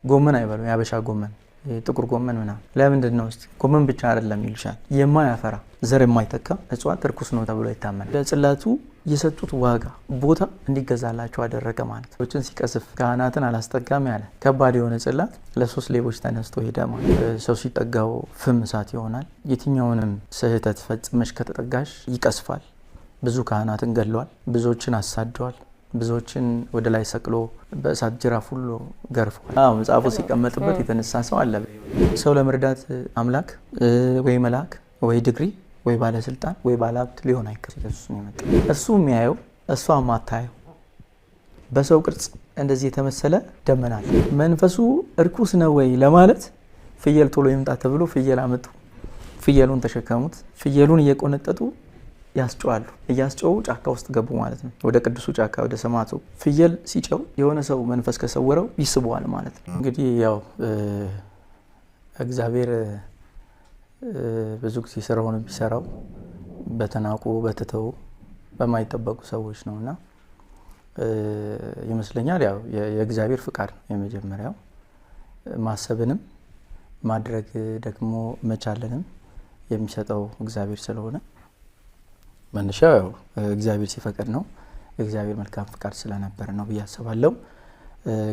ጎመን አይበሉ ያበሻ ጎመን ጥቁር ጎመን ምናምን ለምንድነው እስቲ ጎመን ብቻ አይደለም ይልሻል የማያፈራ ዘር የማይተካ እጽዋት ርኩስ ነው ተብሎ ይታመናል። ለጽላቱ የሰጡት ዋጋ ቦታ እንዲገዛላቸው አደረገ ማለት ነው። ሲቀስፍ ካህናትን አላስጠጋም ያለ ከባድ የሆነ ጽላት ለሶስት ሌቦች ተነስቶ ሄደ ማለት ሰው ሲጠጋው ፍም እሳት ይሆናል። የትኛውንም ስህተት ፈጽመሽ ከተጠጋሽ ይቀስፋል። ብዙ ካህናትን ገድሏል፣ ብዙዎችን አሳደዋል፣ ብዙዎችን ወደ ላይ ሰቅሎ በእሳት ጅራፍ ሁሉ ገርፏል። መጽሐፉ ሲቀመጥበት የተነሳ ሰው አለ። ሰው ለመርዳት አምላክ ወይ መልአክ ወይ ድግሪ ወይ ባለስልጣን ወይ ባለሀብት ሊሆን አይከሰም። እሱ የሚያየው እሷ ማታየው በሰው ቅርጽ እንደዚህ የተመሰለ ደመና አለ። መንፈሱ እርኩስ ነው ወይ ለማለት ፍየል ቶሎ ይምጣ ተብሎ ፍየል አመጡ። ፍየሉን ተሸከሙት። ፍየሉን እየቆነጠጡ ያስጨዋሉ። እያስጨው ጫካ ውስጥ ገቡ ማለት ነው። ወደ ቅዱሱ ጫካ ወደ ሰማዕቱ ፍየል ሲጨው የሆነ ሰው መንፈስ ከሰወረው ይስበዋል ማለት ነው። እንግዲህ ያው እግዚአብሔር ብዙ ጊዜ ስራውን ቢሰራው በተናቁ በተተው በማይጠበቁ ሰዎች ነውና ይመስለኛል ያው የእግዚአብሔር ፍቃድ ነው የመጀመሪያው። ማሰብንም ማድረግ ደግሞ መቻለንም የሚሰጠው እግዚአብሔር ስለሆነ መነሻው እግዚአብሔር ሲፈቅድ ነው። እግዚአብሔር መልካም ፍቃድ ስለነበር ነው ብዬ አስባለሁ።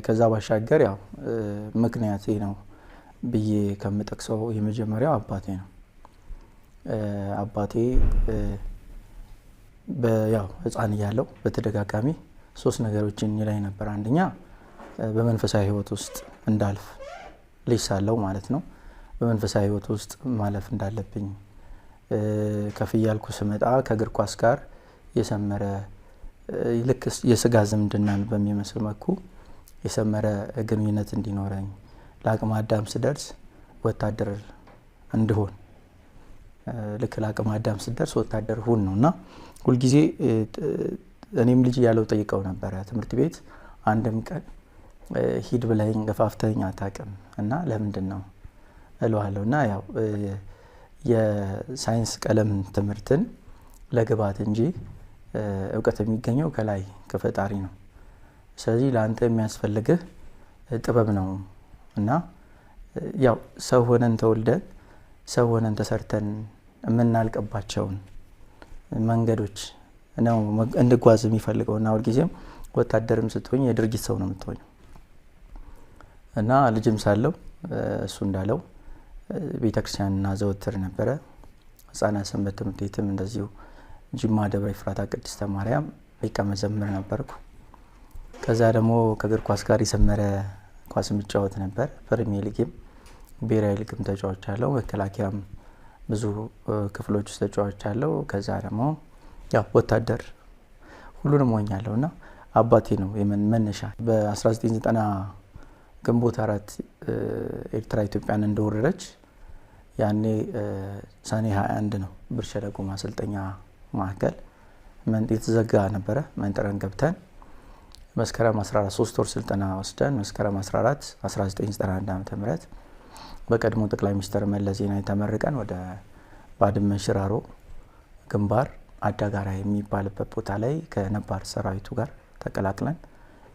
ከዛ ባሻገር ያው ምክንያቴ ነው ብዬ ከምጠቅሰው የመጀመሪያው አባቴ ነው። አባቴ ያው ህፃን እያለሁ በተደጋጋሚ ሶስት ነገሮችን ይለኝ ነበር። አንደኛ በመንፈሳዊ ህይወት ውስጥ እንዳልፍ ልጅ ሳለሁ ማለት ነው። በመንፈሳዊ ህይወት ውስጥ ማለፍ እንዳለብኝ ከፍ እያልኩ ስመጣ ከእግር ኳስ ጋር የሰመረ ልክ የስጋ ዝምድናን በሚመስል መልኩ የሰመረ ግንኙነት እንዲኖረኝ ለአቅመ አዳም ስደርስ ወታደር እንድሆን ልክ ለአቅመ አዳም ስደርስ ወታደር ሁን ነውና ሁልጊዜ እኔም ልጅ ያለው ጠይቀው ነበር። ትምህርት ቤት አንድም ቀን ሂድ ብለኝ ገፋፍተኝ አታውቅም እና ለምንድነው እለዋለሁና ያው የሳይንስ ቀለም ትምህርትን ለግባት እንጂ እውቀት የሚገኘው ከላይ ከፈጣሪ ነው። ስለዚህ ለአንተ የሚያስፈልግህ ጥበብ ነው እና ያው ሰው ሆነን ተወልደን ሰው ሆነን ተሰርተን የምናልቅባቸውን መንገዶች ነው እንድጓዝ የሚፈልገውና ሁልጊዜም ወታደርም ስትሆኝ የድርጊት ሰው ነው የምትሆኝ እና ልጅም ሳለው እሱ እንዳለው ቤተክርስቲያንና ዘወትር ነበረ። ህፃናት ሰንበት ትምህርት ቤትም እንደዚሁ ጅማ ደብረ ኤፍራታ ቅድስተ ማርያም ሊቀ መዘምር ነበርኩ። ከዛ ደግሞ ከእግር ኳስ ጋር የሰመረ ኳስ የሚጫወት ነበር። ፕሪሚየር ሊግም ብሔራዊ ሊግም ተጫውቻለሁ። መከላከያም ብዙ ክፍሎች ውስጥ ተጫውቻለሁ። ከዛ ደግሞ ያው ወታደር ሁሉንም ሆኛለሁና አባቴ ነው መነሻ። በ1990 ግንቦት 4 ኤርትራ ኢትዮጵያን እንደወረረች ያኔ ሰኔ 21 ነው ብር ሸለቆ ማሰልጠኛ ማዕከል መንጤት ዘጋ ነበረ። መንጠረን ገብተን መስከረም 14 3 ወር ስልጠና ወስደን መስከረም 14 1991 ዓ.ም በቀድሞ ጠቅላይ ሚኒስትር መለስ ዜናዊ ተመርቀን ወደ ባድመ ሽራሮ ግንባር አዳጋራ የሚባልበት ቦታ ላይ ከነባር ሰራዊቱ ጋር ተቀላቅለን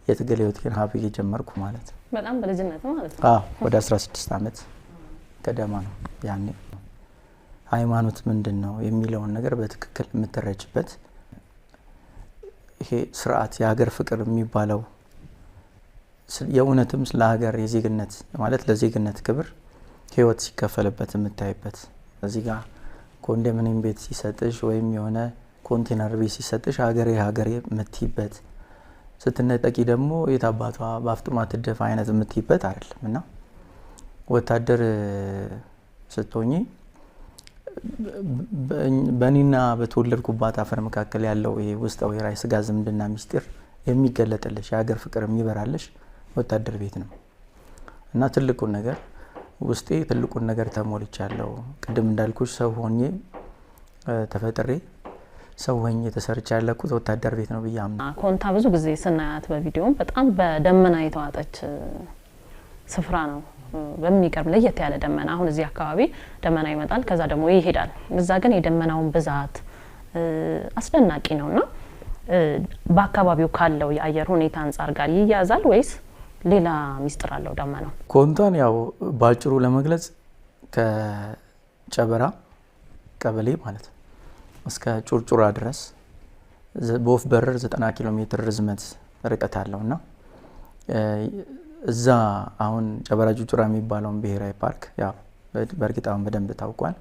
የትግል ህይወቴን ሀብዬ ጀመርኩ ማለት ነው። በጣም በልጅነት ማለት ነው። ወደ 16 ዓመት ገደማ ነው ያኔ። ሃይማኖት ምንድነው የሚለውን ነገር በትክክል የምትረጅበት ይሄ ስርዓት የሀገር ፍቅር የሚባለው የእውነትም ስለ ሀገር የዜግነት ማለት ለዜግነት ክብር ህይወት ሲከፈልበት የምታይበት እዚህ ጋር ኮንዶሚኒየም ቤት ሲሰጥሽ ወይም የሆነ ኮንቴነር ቤት ሲሰጥሽ ሀገሬ ሀገሬ የምትይበት ስትነጠቂ ደግሞ የታባቷ ባፍጥማ ትደፋ አይነት የምትይበት አይደለም እና ወታደር ስትሆኚ በእኔና በተወለድኩባት አፈር መካከል ያለው ይሄ ውስጣዊ የራይ ስጋ ዝምድና ሚስጥር የሚገለጥልሽ የሀገር ፍቅር የሚበራልሽ ወታደር ቤት ነው እና ትልቁን ነገር ውስጤ ትልቁን ነገር ተሞልቻለሁ። ቅድም እንዳልኩሽ ሰው ሆኜ ተፈጥሬ ሰው ሆኜ ተሰርቻ ያለኩት ወታደር ቤት ነው ብያም ኮንታ ብዙ ጊዜ ስናያት በቪዲዮም በጣም በደመና የተዋጠች ስፍራ ነው። በሚቀርብ ለየት ያለ ደመና አሁን እዚህ አካባቢ ደመና ይመጣል ከዛ ደግሞ ይሄዳል። እዛ ግን የደመናውን ብዛት አስደናቂ ነውና በአካባቢው ካለው የአየር ሁኔታ አንፃር ጋር ይያዛል ወይስ ሌላ ሚስጥር አለው ደመናው? ኮንታን ያው ባጭሩ ለመግለጽ ከጨበራ ቀበሌ ማለት ነው እስከ ጩርጩራ ድረስ በወፍ በረር 90 ኪሎ ሜትር ርዝመት ርቀት አለውና እዛ አሁን ጨበራ ጩርጩራ የሚባለውን ብሔራዊ ፓርክ ያው በእርግጥ አሁን በደንብ ታውቋል።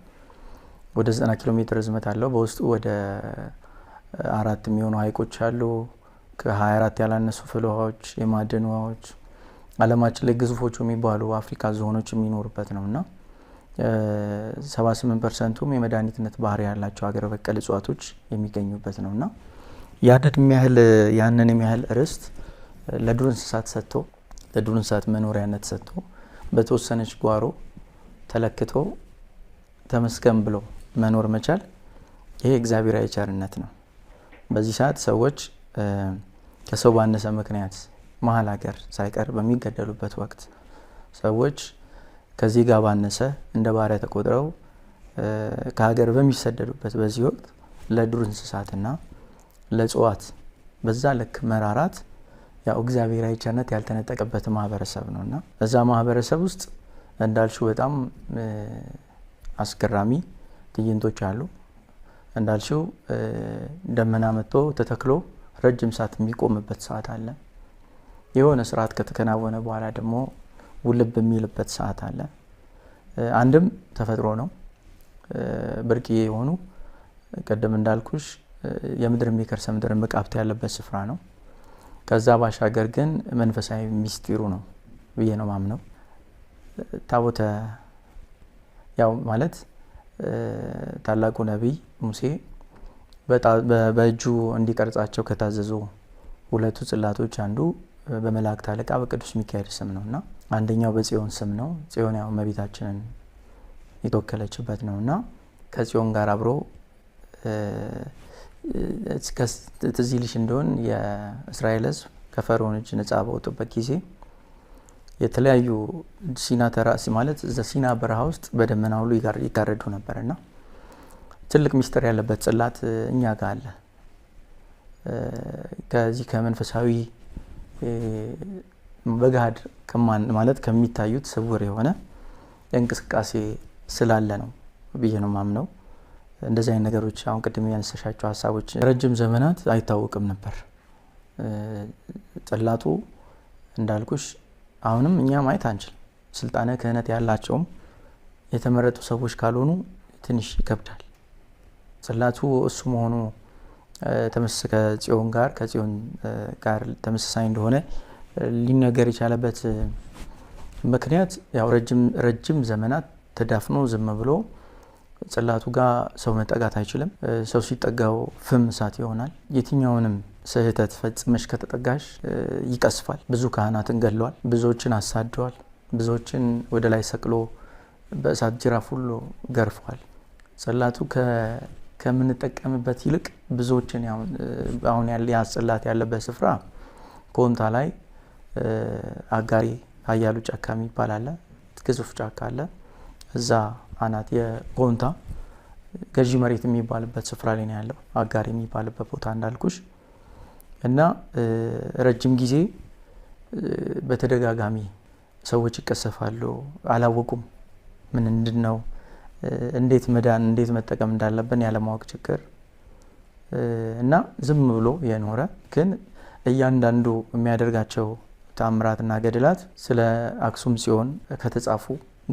ወደ 90 ኪሎ ሜትር ርዝመት አለው። በውስጡ ወደ 4 የሚሆኑ ሀይቆች አሉ። ከ24 ያላነሱ ፍል ውሃዎች፣ የማዕድን ውሃዎች፣ ዓለማችን ላይ ግዙፎቹ የሚባሉ አፍሪካ ዝሆኖች የሚኖሩበት ነውና 78%ቱም የመድኃኒትነት ባህሪ ያላቸው ሀገር በቀል እጽዋቶች የሚገኙበት ነውና ያንን የሚያህል ርስት ለዱር እንስሳት ሰጥቶ ለዱር እንስሳት መኖሪያነት ሰጥቶ በተወሰነች ጓሮ ተለክቶ ተመስገን ብሎ መኖር መቻል ይሄ እግዚአብሔራዊ ቸርነት ነው። በዚህ ሰዓት ሰዎች ከሰው ባነሰ ምክንያት መሀል ሀገር ሳይቀር በሚገደሉበት ወቅት ሰዎች ከዚህ ጋር ባነሰ እንደ ባሪያ ተቆጥረው ከሀገር በሚሰደዱበት በዚህ ወቅት ለዱር እንስሳትና ለእጽዋት በዛ ልክ መራራት ያው እግዚአብሔራዊ ቸርነት ያልተነጠቀበት ማህበረሰብ ነውና እዛ ማህበረሰብ ውስጥ እንዳልሽው በጣም አስገራሚ ትዕይንቶች አሉ። እንዳልሽው ደመና መጥቶ ተተክሎ ረጅም ሰዓት የሚቆምበት ሰዓት አለ። የሆነ ስርዓት ከተከናወነ በኋላ ደግሞ ውልብ የሚልበት ሰዓት አለ። አንድም ተፈጥሮ ነው። ብርቅዬ የሆኑ ቀደም እንዳልኩሽ የምድር የከርሰ ምድር መቃብት ያለበት ስፍራ ነው። ከዛ ባሻገር ግን መንፈሳዊ ሚስጢሩ ነው ብዬ ነው ማምነው። ታቦተ ያው ማለት ታላቁ ነቢይ ሙሴ በእጁ እንዲቀርጻቸው ከታዘዙ ሁለቱ ጽላቶች አንዱ በመላእክት አለቃ በቅዱስ ሚካኤል ስም ነውና አንደኛው በጽዮን ስም ነው። ጽዮን ያው እመቤታችንን የተወከለችበት ነውና ከጽዮን ጋር አብሮ ትዝ ይልሽ እንደሆን የእስራኤል ሕዝብ ከፈርዖን እጅ ነጻ በወጡበት ጊዜ የተለያዩ ሲና ተራሲ ማለት ሲና በረሃ ውስጥ በደመና ሁሉ ይጋረዱ ነበርና ትልቅ ሚስጥር ያለበት ጽላት እኛ ጋር አለ። ከዚህ ከመንፈሳዊ በጋድ ማለት ከሚታዩት ስውር የሆነ እንቅስቃሴ ስላለ ነው ብዬ ነው ማምነው። እንደዚህ አይነት ነገሮች አሁን ቅድም ያነሳሻቸው ሀሳቦች ረጅም ዘመናት አይታወቅም ነበር። ጽላቱ እንዳልኩሽ አሁንም እኛ ማየት አንችልም። ስልጣነ ክህነት ያላቸውም የተመረጡ ሰዎች ካልሆኑ ትንሽ ይከብዳል። ጽላቱ እሱ መሆኑ ከጽዮን ጋር ተመሳሳይ እንደሆነ ሊነገር የቻለበት ምክንያት ያው ረጅም ዘመናት ተዳፍኖ ዝም ብሎ ጽላቱ ጋር ሰው መጠጋት አይችልም። ሰው ሲጠጋው ፍም እሳት ይሆናል። የትኛውንም ስህተት ፈጽመሽ ከተጠጋሽ ይቀስፋል። ብዙ ካህናትን ገድሏል። ብዙዎችን አሳደዋል። ብዙዎችን ወደ ላይ ሰቅሎ በእሳት ጅራፍ ሁሉ ገርፏል። ጽላቱ ከምንጠቀምበት ይልቅ ብዙዎችን አሁን ያ ጽላት ያለበት ስፍራ ኮንታ ላይ አጋሪ ኃያሉ ጫካ የሚባል አለ። ግዙፍ ጫካ አለ። እዛ አናት የኮንታ ገዢ መሬት የሚባልበት ስፍራ ላይ ነው ያለው አጋሪ የሚባልበት ቦታ እንዳልኩሽ እና ረጅም ጊዜ በተደጋጋሚ ሰዎች ይቀሰፋሉ። አላወቁም ምን እንድነው እንዴት መዳን እንዴት መጠቀም እንዳለብን ያለማወቅ ችግር እና ዝም ብሎ የኖረ ግን እያንዳንዱ የሚያደርጋቸው ተአምራትና ገድላት ስለ አክሱም ጽዮን ከተጻፉ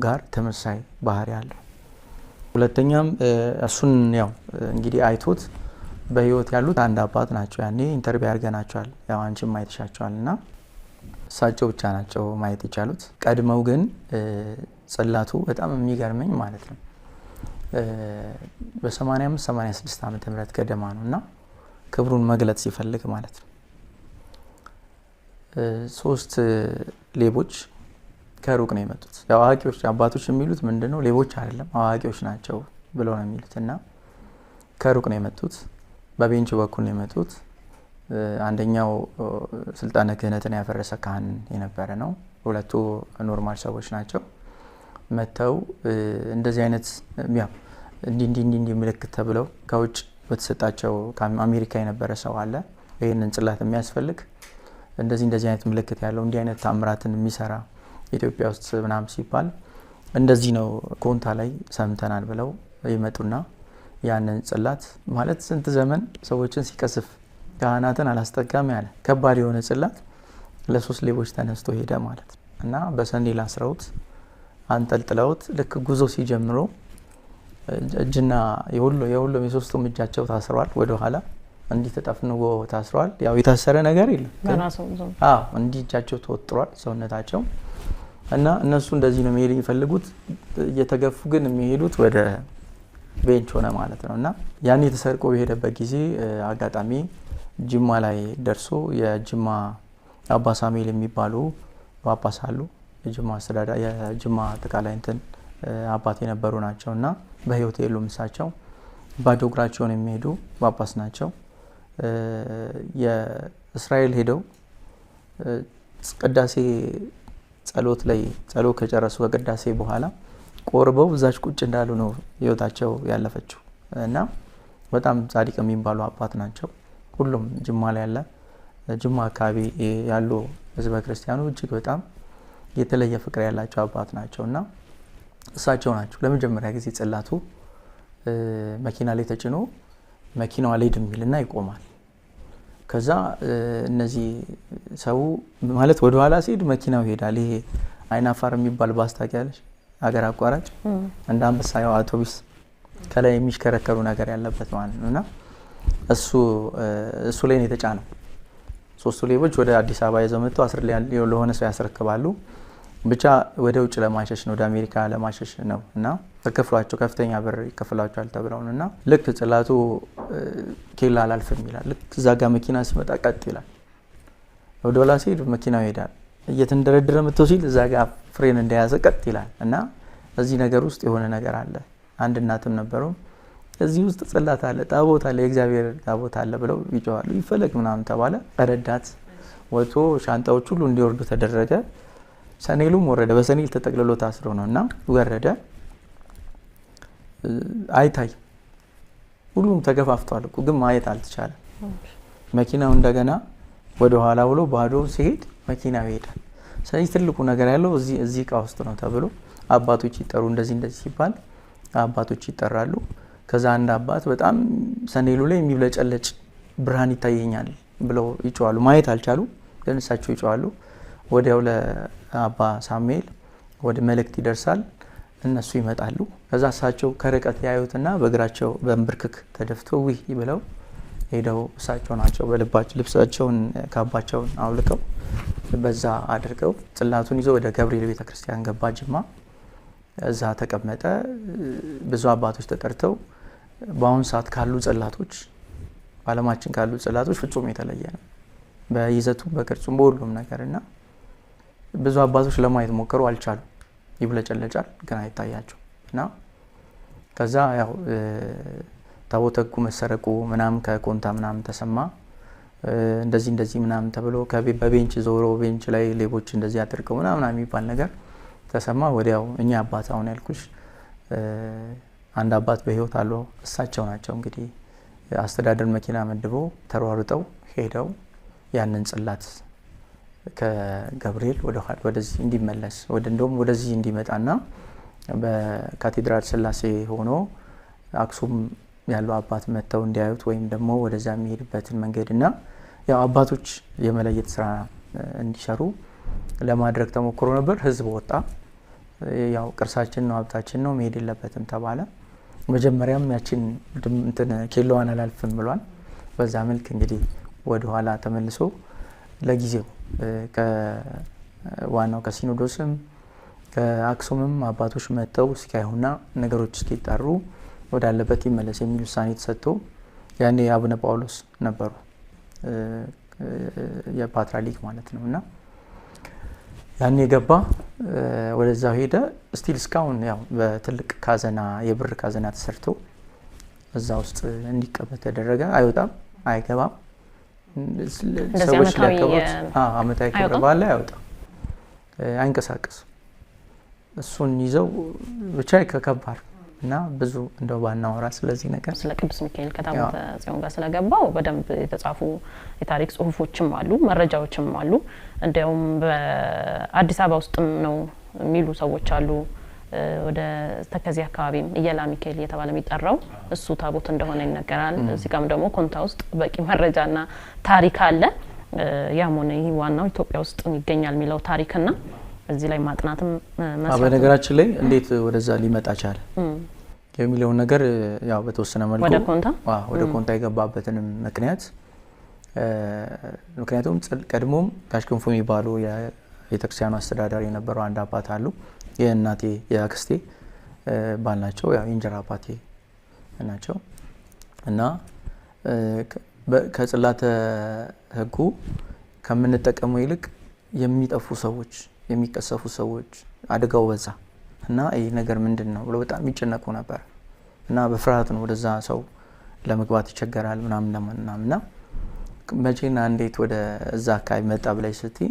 ጋር ተመሳሳይ ባህሪ አለው። ሁለተኛም እሱን ያው እንግዲህ አይቶት በህይወት ያሉት አንድ አባት ናቸው። ያኔ ኢንተርቪው አድርገናቸዋል። ያው አንቺም አይተሻቸዋልና እሳቸው ብቻ ናቸው ማየት የቻሉት። ቀድመው ግን ጽላቱ በጣም የሚገርመኝ ማለት ነው በ85-86 ዓመተ ምህረት ገደማ ነውና ክብሩን መግለጽ ሲፈልግ ማለት ነው 3 ሌቦች ከሩቅ ነው የመጡት። ያው አዋቂዎች አባቶች የሚሉት ምንድነው ሌቦች አይደለም አዋቂዎች ናቸው ብለው ነው የሚሉትና ከሩቅ ነው የመጡት። በቤንች በኩል ነው የመጡት። አንደኛው ስልጣነ ክህነትን ያፈረሰ ካህን የነበረ ነው። ሁለቱ ኖርማል ሰዎች ናቸው። መተው እንደዚህ አይነት ያው እንዲ ምልክት ተብለው ከውጭ በተሰጣቸው ከአሜሪካ የነበረ ሰው አለ ይሄንን ጽላት የሚያስፈልግ እንደዚህ አይነት ምልክት ያለው እንዲህ አይነት ታምራትን የሚሰራ ኢትዮጵያ ውስጥ ምናምን ሲባል እንደዚህ ነው ኮንታ ላይ ሰምተናል ብለው ይመጡና ያንን ጽላት ማለት ስንት ዘመን ሰዎችን ሲቀስፍ ካህናትን አላስጠጋም ያለ ከባድ የሆነ ጽላት ለ3 ሌቦች ተነስቶ ሄደ ማለት ነው። እና በሰንዴል አስረውት አንጠልጥለውት ልክ ጉዞ ሲጀምሩ እጅና የሁሉም የሶስቱም እጃቸው ታስረዋል። ወደ ኋላ እንዲህ ተጠፍንጎ ታስረዋል። ያው የታሰረ ነገር የለም እንዲህ እጃቸው ተወጥሯል ሰውነታቸው። እና እነሱ እንደዚህ ነው መሄድ የሚፈልጉት፣ እየተገፉ ግን የሚሄዱት ወደ ቤንች ሆነ ማለት ነው። እና ያን የተሰርቆ በሄደበት ጊዜ አጋጣሚ ጅማ ላይ ደርሶ የጅማ አባ ሳሙኤል የሚባሉ ጳጳስ አሉ። የጅማ አጠቃላይ እንትን አባት የነበሩ ናቸው እና በህይወት የሉም። እሳቸው ባዶ እግራቸውን የሚሄዱ ጳጳስ ናቸው። የእስራኤል ሄደው ቅዳሴ ጸሎት ከጨረሱ ከቅዳሴ በኋላ ቆርበው እዛች ቁጭ እንዳሉ ነው ህይወታቸው ያለፈችው። እና በጣም ጻድቅ የሚባሉ አባት ናቸው። ሁሉም ጅማ ላይ ያለ ጅማ አካባቢ ያሉ ህዝበ ክርስቲያኑ እጅግ በጣም የተለየ ፍቅር ያላቸው አባት ናቸው። እና እሳቸው ናቸው ለመጀመሪያ ጊዜ ጽላቱ መኪና ላይ ተጭኖ መኪናው አልሄድም የሚልና ይቆማል። ከዛ እነዚህ ሰው ማለት ወደ ኋላ ሲሄድ መኪናው ይሄዳል። ይሄ አይናፋር የሚባል ባስ ታውቂያለሽ? ሀገር አቋራጭ እንደ አንበሳ አውቶቡስ ከላይ የሚሽከረከሩ ነገር ያለበት ማለት ነው። እና እሱ ላይ ነው የተጫነው። 3 ሌቦች ወደ አዲስ አበባ ይዘው መጥተው አስር ለሆነ ሰው ያስረክባሉ። ብቻ ወደ ውጭ ለማሸሽ ነው፣ ወደ አሜሪካ ለማሸሽ ነው። እና ተከፍሏቸው ከፍተኛ ብር ይከፍላቸዋል ተብለው ነው። እና ልክ ጽላቱ ኬላ አላልፍም ይላል። ልክ እዛ ጋር መኪና ሲመጣ ቀጥ ይላል። ወደ ኋላ ሲሄድ መኪናው ይሄዳል። እየተንደረደረ መጥቶ ሲል እዛ ጋር ፍሬን እንደያዘ ቀጥ ይላል። እና እዚህ ነገር ውስጥ የሆነ ነገር አለ። አንድ እናትም ነበሩ፣ እዚህ ውስጥ ጽላት አለ፣ ታቦት አለ፣ የእግዚአብሔር ታቦት አለ ብለው ይጮዋሉ። ይፈለግ ምናምን ተባለ። ረዳት ወጥቶ ሻንጣዎች ሁሉ እንዲወርዱ ተደረገ። ሰኔሉም ወረደ። በሰኔል ተጠቅልሎ ታስሮ ነው። እና ወረደ። አይታይ ሁሉም ተገፋፍቷል እኮ ግን ማየት አልተቻለም። መኪናው እንደገና ወደ ኋላ ብሎ ባዶ ሲሄድ መኪናው ይሄዳል። ስለዚህ ትልቁ ነገር ያለው እዚህ እቃ ውስጥ ነው ተብሎ አባቶች ይጠሩ። እንደዚህ ሲባል አባቶች ይጠራሉ። ከዛ አንድ አባት በጣም ሰኔሉ ላይ የሚብለጨለጭ ብርሃን ይታየኛል ብለው ይጮዋሉ። ማየት አልቻሉ ግን እሳቸው ይጮዋሉ። ወዲያው ለአባ ሳሙኤል ወደ መልእክት ይደርሳል። እነሱ ይመጣሉ። ከዛ እሳቸው ከርቀት ያዩትና በእግራቸው በእንብርክክ ተደፍተው ውይ ብለው ሄደው እሳቸው ናቸው በልባቸው ልብሳቸውን ካባቸውን አውልቀው በዛ አድርገው ጽላቱን ይዘው ወደ ገብርኤል ቤተክርስቲያን ገባ ጅማ። እዛ ተቀመጠ። ብዙ አባቶች ተጠርተው በአሁን ሰዓት ካሉ ጽላቶች በዓለማችን ካሉ ጽላቶች ፍጹም የተለየ ነው በይዘቱም በቅርጹም በሁሉም ነገር። እና ብዙ አባቶች ለማየት ሞከሩ፣ አልቻሉ። ይብለጨለጫል ግን አይታያቸው። እና ከዛ ያው ታቦተ ሕጉ መሰረቁ ምናምን ከኮንታ ምናምን ተሰማ። እንደዚህ ምናምን ተብሎ በቤንች ዞሮ ቤንች ላይ ሌቦች እንደዚህ አድርገው ምናምን የሚባል ነገር ተሰማ። ወዲያው እኛ አባት አሁን ያልኩሽ አንድ አባት በህይወት አሉ። እሳቸው ናቸው እንግዲህ አስተዳደር መኪና መድበው ተሯሩጠው ሄደው ያንን ጽላት ከገብርኤል ወደዚህ እንዲመለስ እንደውም ወደዚህ እንዲመጣና በካቴድራል ስላሴ ሆኖ አክሱም ያለው አባት መጥተው እንዲያዩት ወይም ደግሞ ወደዛ የሚሄድበትን መንገድና ያው አባቶች የመለየት ስራ እንዲሰሩ ለማድረግ ተሞክሮ ነበር። ህዝብ ወጣ። ያው ቅርሳችን ነው ሀብታችን ነው መሄድ የለበትም ተባለ። መጀመሪያም ያችን ኬላዋን አላልፍም ብሏል። በዛ መልክ እንግዲህ ወደ ኋላ ተመልሶ ለጊዜው ከዋናው ከሲኖዶስም ከአክሱምም አባቶች መጥተው እስኪያዩና ነገሮች እስኪጣሩ ወዳለበት ይመለስ የሚል ውሳኔ ተሰጥቶ ያኔ አቡነ ጳውሎስ ነበሩ የፓትርያርክ ማለት ነው። እና ያኔ ገባ ወደዛው ሄደ። ስቲል እስካሁን ያው በትልቅ ካዘና የብር ካዘና ተሰርቶ እዛ ውስጥ እንዲቀመጥ ተደረገ። አይወጣም፣ አይገባም። ሰዎች ለከቦት አመታዊ ክብረ በዓል ላይ አይወጣም፣ አይንቀሳቀስም። እሱን ይዘው ብቻ ከከባድ እና ብዙ እንደው ባናወራ ስለዚህ ነገር ስለ ቅዱስ ሚካኤል ከታቦተ ጽዮን ጋር ስለገባው በደንብ የተጻፉ የታሪክ ጽሁፎችም አሉ፣ መረጃዎችም አሉ። እንዲያውም በአዲስ አበባ ውስጥም ነው የሚሉ ሰዎች አሉ። ወደ ተከዜ አካባቢም እየላ ሚካኤል እየተባለ የሚጠራው እሱ ታቦት እንደሆነ ይነገራል። እዚህ ጋርም ደግሞ ኮንታ ውስጥ በቂ መረጃና ታሪክ አለ። ያም ሆነ ይህ ዋናው ኢትዮጵያ ውስጥ ይገኛል የሚለው ታሪክና እዚህ ላይ ማጥናትም መስራት በነገራችን ላይ እንዴት ወደዛ ሊመጣ ቻለ የሚለው ነገር ያው በተወሰነ መልኩ ወደ ኮንታ የገባበትንም ምክንያቱም ቀድሞም ጋሽ ክንፉ የሚባሉ የቤተክርስቲያኑ አስተዳዳሪ የነበሩ አንድ አባት አሉ። የእናቴ የአክስቴ ባል ናቸው። ያው የእንጀራ አባቴ ናቸው እና ከጽላተ ሕጉ ከምንጠቀመው ይልቅ የሚጠፉ ሰዎች የሚቀሰፉ ሰዎች አደጋው በዛ እና ይህ ነገር ምንድን ነው ብሎ በጣም ይጨነቁ ነበር እና በፍርሃት ነው ወደዛ ሰው ለመግባት ይቸገራል ምናምንና መቼና እንዴት ወደ እዛ አካባቢ መጣ ብላይ ስትይ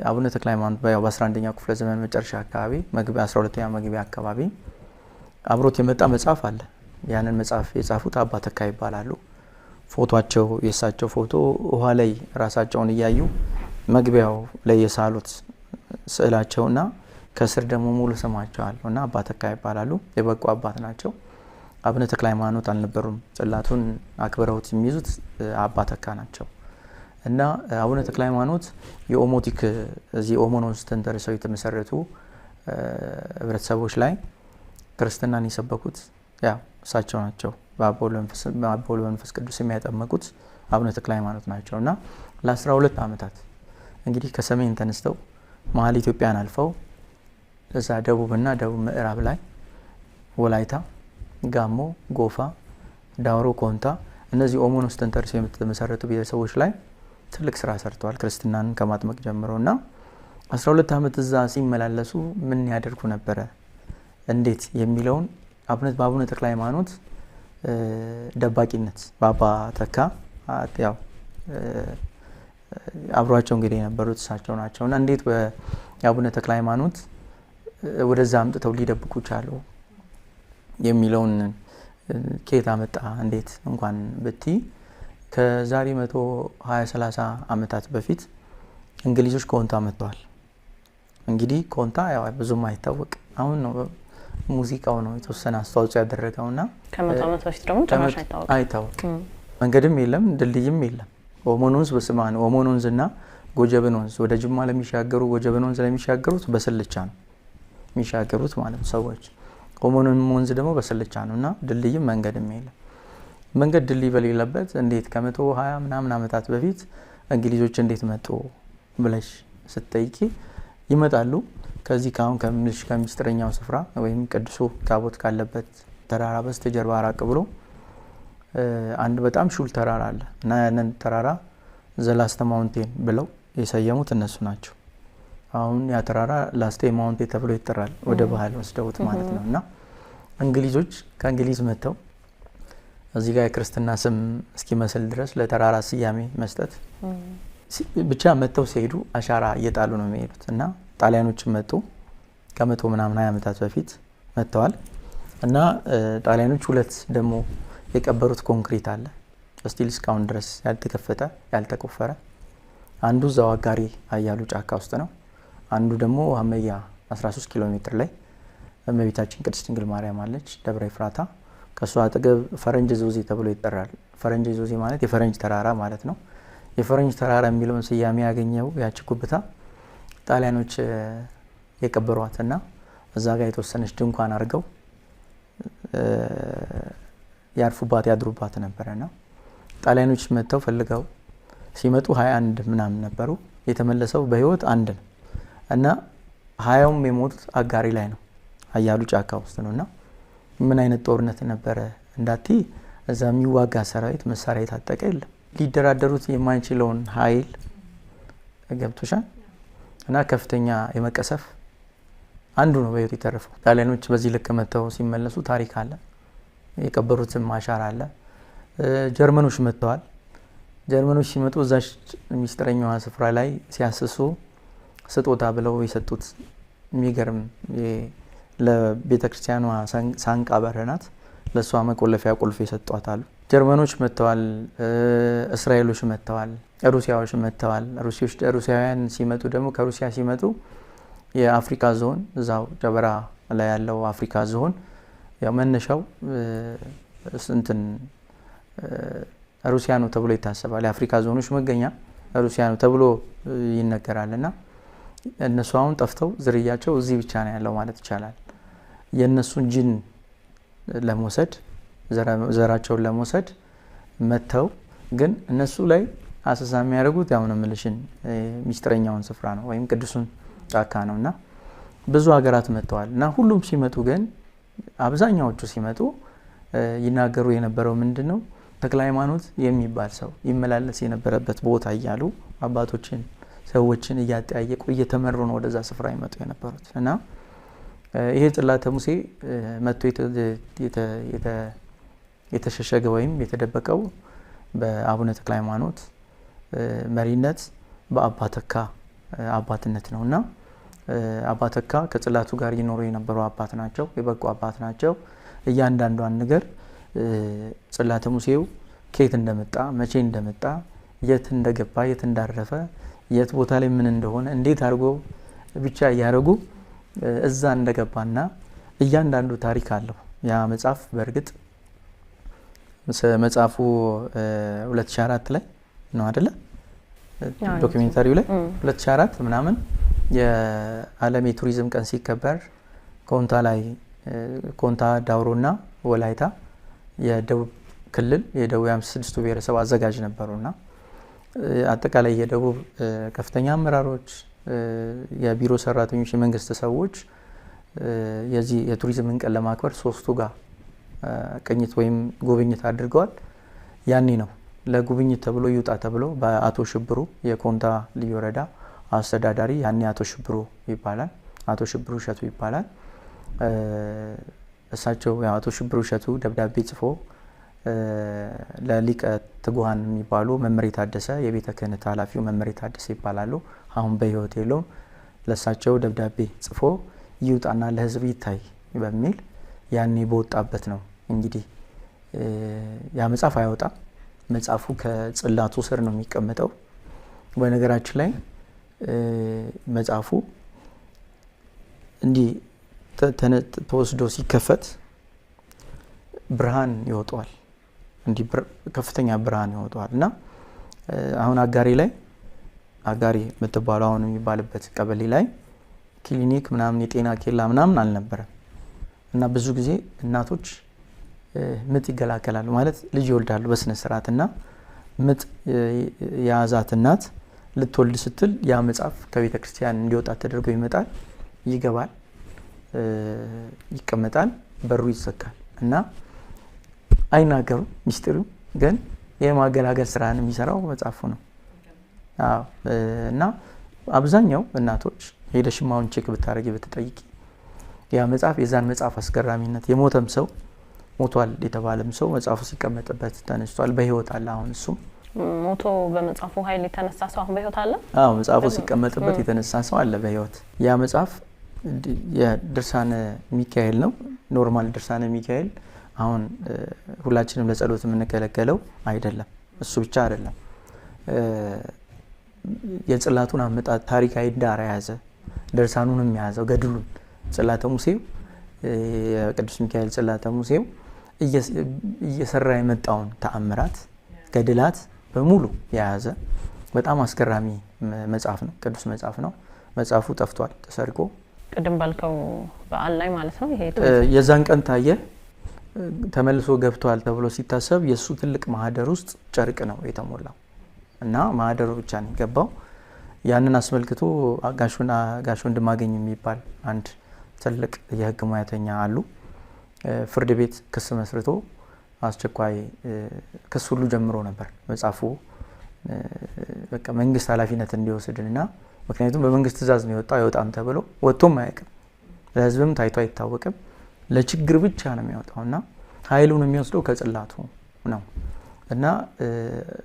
አቡነ ተክለ ሃይማኖት በ11ኛው ክፍለ ዘመን መጨረሻ አካባቢ መግቢያ 12ኛ መግቢያ አካባቢ አብሮት የመጣ መጽሐፍ አለ። ያንን መጽሐፍ የጻፉት አባ ተካ ይባላሉ። ፎቶአቸው የእሳቸው ፎቶ ውሃ ላይ ራሳቸውን እያዩ መግቢያው ላይ የሳሉት ስዕላቸውና ከስር ደግሞ ሙሉ ስማቸው አለው እና አባ ተካ ይባላሉ። የበቁ አባት ናቸው። አቡነ ተክለ ሃይማኖት አልነበሩም። ጽላቱን አክብረውት የሚይዙት አባ ተካ ናቸው እና አቡነ ተክለ ሃይማኖት የኦሞቲክ እዚህ ኦሞን ወንዝ ተንተርሰው የተመሰረቱ ህብረተሰቦች ላይ ክርስትናን የሰበኩት ያው እሳቸው ናቸው። በአብ ወልድ መንፈስ ቅዱስ የሚያጠመቁት አቡነ ተክለ ሃይማኖት ናቸው እና ለ12 ዓመታት እንግዲህ ከሰሜን ተነስተው መሀል ኢትዮጵያን አልፈው እዛ ደቡብና ደቡብ ምዕራብ ላይ ወላይታ፣ ጋሞ፣ ጎፋ፣ ዳውሮ፣ ኮንታ እነዚህ ኦሞን ውስጥ ተንተርሰው የተመሰረቱ ቤተሰቦች ላይ ትልቅ ስራ ሰርተዋል። ክርስትናን ከማጥመቅ ጀምሮና 12 ዓመት እዛ ሲመላለሱ ምን ያደርጉ ነበረ እንዴት የሚለውን በአቡነ ተክለ ሃይማኖት ደባቂነት በአባ ተካ ያው አብሯቸው እንግዲህ የነበሩት እሳቸው ናቸውና እንዴት የአቡነ ተክለ ሃይማኖት ወደዛ አምጥተው ሊደብቁ ቻሉ የሚለውን ከየት አመጣ እንዴት እንኳን ብቲ ከዛሬ 120-30 ዓመታት በፊት እንግሊዞች ኮንታ መጥተዋል። እንግዲህ ኮንታ ያው ብዙም አይታወቅ አሁን ነው ሙዚቃው ነው የተወሰነ አስተዋጽኦ ያደረገውና ከ100 ዓመት በፊት ደግሞ ጭራሽ አይታወቅ መንገድም የለም ድልድይም የለም። ኦሞን ወንዝ በስማን ኦሞን ወንዝና ጎጀብን ወንዝ ወደ ጅማ ለሚሻገሩ ጎጀብን ወንዝ ለሚሻገሩት በስልቻ ነው የሚሻገሩት ማለት ሰዎች። ኦሞን ወንዝ ደግሞ በስልቻ ነውና ድልድይም መንገድም የለም። መንገድ ድልድይ በሌለበት እንዴት ከ120 ምናምን ዓመታት በፊት እንግሊዞች እንዴት መጡ ብለሽ ስትጠይቂ ይመጣሉ። ከዚህ ካሁን ከሚስጥረኛው ስፍራ ወይም ቅዱሱ ታቦት ካለበት ተራራ በስተጀርባ ራቅ ብሎ አንድ በጣም ሹል ተራራ አለ እና ያንን ተራራ ዘላስተ ማውንቴን ብለው የሰየሙት እነሱ ናቸው። አሁን ያ ተራራ ላስቴ ማውንቴን ተብሎ ይጠራል። ወደ ባህል ወስደውት ማለት ነው። እና እንግሊዞች ከእንግሊዝ መጥተው እዚህ ጋር የክርስትና ስም እስኪመስል ድረስ ለተራራ ስያሜ መስጠት ብቻ መጥተው ሲሄዱ አሻራ እየጣሉ ነው የሚሄዱት እና ጣሊያኖች መጡ ከ100 ምናምን 20 ዓመታት በፊት መጥተዋል እና ጣሊያኖች ሁለት ደግሞ የቀበሩት ኮንክሪት አለ ስቲል እስካሁን ድረስ ያልተከፈተ ያልተቆፈረ። አንዱ እዛው አጋሪ አያሉ ጫካ ውስጥ ነው። አንዱ ደግሞ ሀመያ 13 ኪሎ ሜትር ላይ እመቤታችን ቅድስት ድንግል ማርያም አለች ደብረ ኤፍራታ። ከሷ አጠገብ ፈረንጅ ዞዜ ተብሎ ይጠራል። ፈረንጅ ዞዜ ማለት የፈረንጅ ተራራ ማለት ነው። የፈረንጅ ተራራ የሚለውን ስያሜ ያገኘው ያቺ ጉብታ ጣሊያኖች የቀበሯትና እዛ ጋር የተወሰነች ድንኳን አድርገው ያርፉባት ያድሩባት ነበርና ጣሊያኖች መጥተው ፈልገው ሲመጡ 21 ምናምን ነበሩ። የተመለሰው በህይወት አንድ ነው እና 20ም የሞቱት አጋሪ ላይ ነው አያሉ ጫካ ውስጥ ነውና ምን አይነት ጦርነት ነበረ እንዳቲ እዛ የሚዋጋ ሰራዊት መሳሪያ የታጠቀ የለም። ሊደራደሩት የማይችለውን ኃይል ገብቶሻል እና ከፍተኛ የመቀሰፍ አንዱ ነው በህይወት የተረፈው። ጣሊያኖች በዚህ ልክ መጥተው ሲመለሱ ታሪክ አለ፣ የቀበሩትም አሻራ አለ። ጀርመኖች መጥተዋል። ጀርመኖች ሲመጡ እዛች ሚስጥረኛዋ ስፍራ ላይ ሲያስሱ ስጦታ ብለው የሰጡት የሚገርም ለቤተ ክርስቲያኗ ሳንቃ በር ናት። ለእሷ መቆለፊያ ቁልፍ የሰጧት አሉ። ጀርመኖች መጥተዋል፣ እስራኤሎች መጥተዋል፣ ሩሲያዎች መጥተዋል። ሩሲያውያን ሲመጡ ደግሞ ከሩሲያ ሲመጡ የአፍሪካ ዞን እዛው ጀበራ ላይ ያለው አፍሪካ ዞን ያው መነሻው እንትን ሩሲያ ነው ተብሎ ይታሰባል። የአፍሪካ ዞኖች መገኛ ሩሲያ ነው ተብሎ ይነገራልና እነሱ አሁን ጠፍተው ዝርያቸው እዚህ ብቻ ነው ያለው ማለት ይቻላል። የእነሱን ጂን ለመውሰድ ዘራቸውን ለመውሰድ መጥተው ግን እነሱ ላይ አሰሳ የሚያደርጉት ያው ነው የምልሽን ሚስጥረኛውን ስፍራ ነው ወይም ቅዱሱን ጫካ ነው እና ብዙ ሀገራት መጥተዋል እና ሁሉም ሲመጡ ግን አብዛኛዎቹ ሲመጡ ይናገሩ የነበረው ምንድን ነው ተክለ ሃይማኖት የሚባል ሰው ይመላለስ የነበረበት ቦታ እያሉ አባቶችን ሰዎችን እያጠያየቁ እየተመሩ ነው ወደዛ ስፍራ ይመጡ የነበሩት እና ይሄ ጽላተ ሙሴ መጥቶ የተሸሸገ ወይም የተደበቀው በአቡነ ተክለ ሃይማኖት መሪነት በአባ ተካ አባትነት ነውና አባ ተካ ከጽላቱ ጋር ይኖሩ የነበሩ አባት ናቸው። የበቁ አባት ናቸው። እያንዳንዷን ነገር ጽላተ ሙሴው ከየት እንደመጣ መቼ እንደመጣ የት እንደገባ የት እንዳረፈ የት ቦታ ላይ ምን እንደሆነ እንዴት አድርጎ ብቻ እያደረጉ እዛ እንደገባና እያንዳንዱ ታሪክ አለው። ያ መጽሐፍ በእርግጥ መጽሐፉ 2004 ላይ ነው አይደለ? ዶክሜንታሪው ላይ 2004 ምናምን የዓለም የቱሪዝም ቀን ሲከበር ኮንታ ላይ ኮንታ ዳውሮና ወላይታ የደቡብ ክልል የደቡብ 56ቱ ብሔረሰብ አዘጋጅ ነበሩና አጠቃላይ የደቡብ ከፍተኛ አመራሮች፣ የቢሮ ሰራተኞች፣ የመንግስት ሰዎች የዚህ የቱሪዝም ቀን ለማክበር ሶስቱ ጋር ቅኝት ወይም ጉብኝት አድርገዋል። ያኔ ነው ለጉብኝት ተብሎ ይውጣ ተብሎ በአቶ ሽብሩ የኮንታ ልዩ ወረዳ አስተዳዳሪ ያኔ አቶ ሽብሩ ይባላል፣ አቶ ሽብሩ እሸቱ ይባላል። እሳቸው አቶ ሽብሩ እሸቱ ደብዳቤ ጽፎ ለሊቀ ትጉሃን የሚባሉ መመሪ ታደሰ የቤተ ክህነት ኃላፊው መመሪ ታደሰ ይባላሉ። አሁን በህይወት የለውም። ለእሳቸው ደብዳቤ ጽፎ ይውጣና ለህዝብ ይታይ በሚል ያኔ በወጣበት ነው እንግዲህ ያ መጽሐፍ አይወጣም። መጽሐፉ ከጽላቱ ስር ነው የሚቀመጠው። በነገራችን ላይ መጽሐፉ እንዲህ ተወስዶ ሲከፈት ብርሃን ይወጣዋል። እንዲህ ከፍተኛ ብርሃን ይወጣዋል እና አሁን አጋሪ ላይ አጋሪ የምትባለው አሁን የሚባልበት ቀበሌ ላይ ክሊኒክ ምናምን የጤና ኬላ ምናምን አልነበረም እና ብዙ ጊዜ እናቶች ምጥ ይገላገላሉ ማለት ልጅ ይወልዳሉ በስነ ስርዓት እና ምጥ የያዛት እናት ልትወልድ ስትል ያ መጽሐፍ ከቤተ ክርስቲያን እንዲወጣ ተደርጎ ይመጣል፣ ይገባል፣ ይቀመጣል፣ በሩ ይዘጋል እና አይናገሩም። ሚስጥሩ ግን የማገላገል ስራን የሚሰራው መጽሐፉ ነው። እና አብዛኛው እናቶች ሄደሽማውን ቼክ ብታረጊ ብትጠይቂ ያ መጽሐፍ የዛን መጽሐፍ አስገራሚነት የሞተም ሰው ሞቷል የተባለም ሰው መጽሐፉ ሲቀመጥበት ተነስቷል፣ በህይወት አለ። አሁን እሱም ሞቶ በመጽሐፉ ኃይል የተነሳ ሰው አሁን በህይወት አለ። መጽሐፉ ሲቀመጥበት የተነሳ ሰው አለ በህይወት። ያ መጽሐፍ የድርሳነ ሚካኤል ነው። ኖርማል ድርሳነ ሚካኤል አሁን ሁላችንም ለጸሎት የምንገለገለው አይደለም። እሱ ብቻ አይደለም። የጽላቱን አመጣጥ ታሪካዊ ዳራ ያዘ፣ ድርሳኑንም ያዘው፣ ገድሉን ጽላተ ሙሴው የቅዱስ ሚካኤል ጽላተ ሙሴው እየሰራ የመጣውን ተአምራት ገድላት በሙሉ የያዘ በጣም አስገራሚ መጽሐፍ ነው። ቅዱስ መጽሐፍ ነው። መጽሐፉ ጠፍቷል ተሰርቆ ቅድም ባልከው በዓል ላይ ማለት ነው። ይሄ የዛን ቀን ታየ ተመልሶ ገብቷል ተብሎ ሲታሰብ የሱ ትልቅ ማህደር ውስጥ ጨርቅ ነው የተሞላው እና ማህደሩ ብቻ ነው የገባው። ያንን አስመልክቶ ጋሽ ወንድማገኝ የሚባል አንድ ትልቅ የህግ ሙያተኛ አሉ። ፍርድ ቤት ክስ መስርቶ አስቸኳይ ክስ ሁሉ ጀምሮ ነበር። መጽሐፉ በቃ መንግስት ኃላፊነት እንዲወስድና ምክንያቱም በመንግስት ትእዛዝ ነው የወጣው፣ አይወጣም ተብሎ ወጥቶም አያውቅም፣ ለህዝብም ታይቶ አይታወቅም። ለችግር ብቻ ነው የሚወጣውና ኃይሉን የሚወስደው ከጽላቱ ነው እና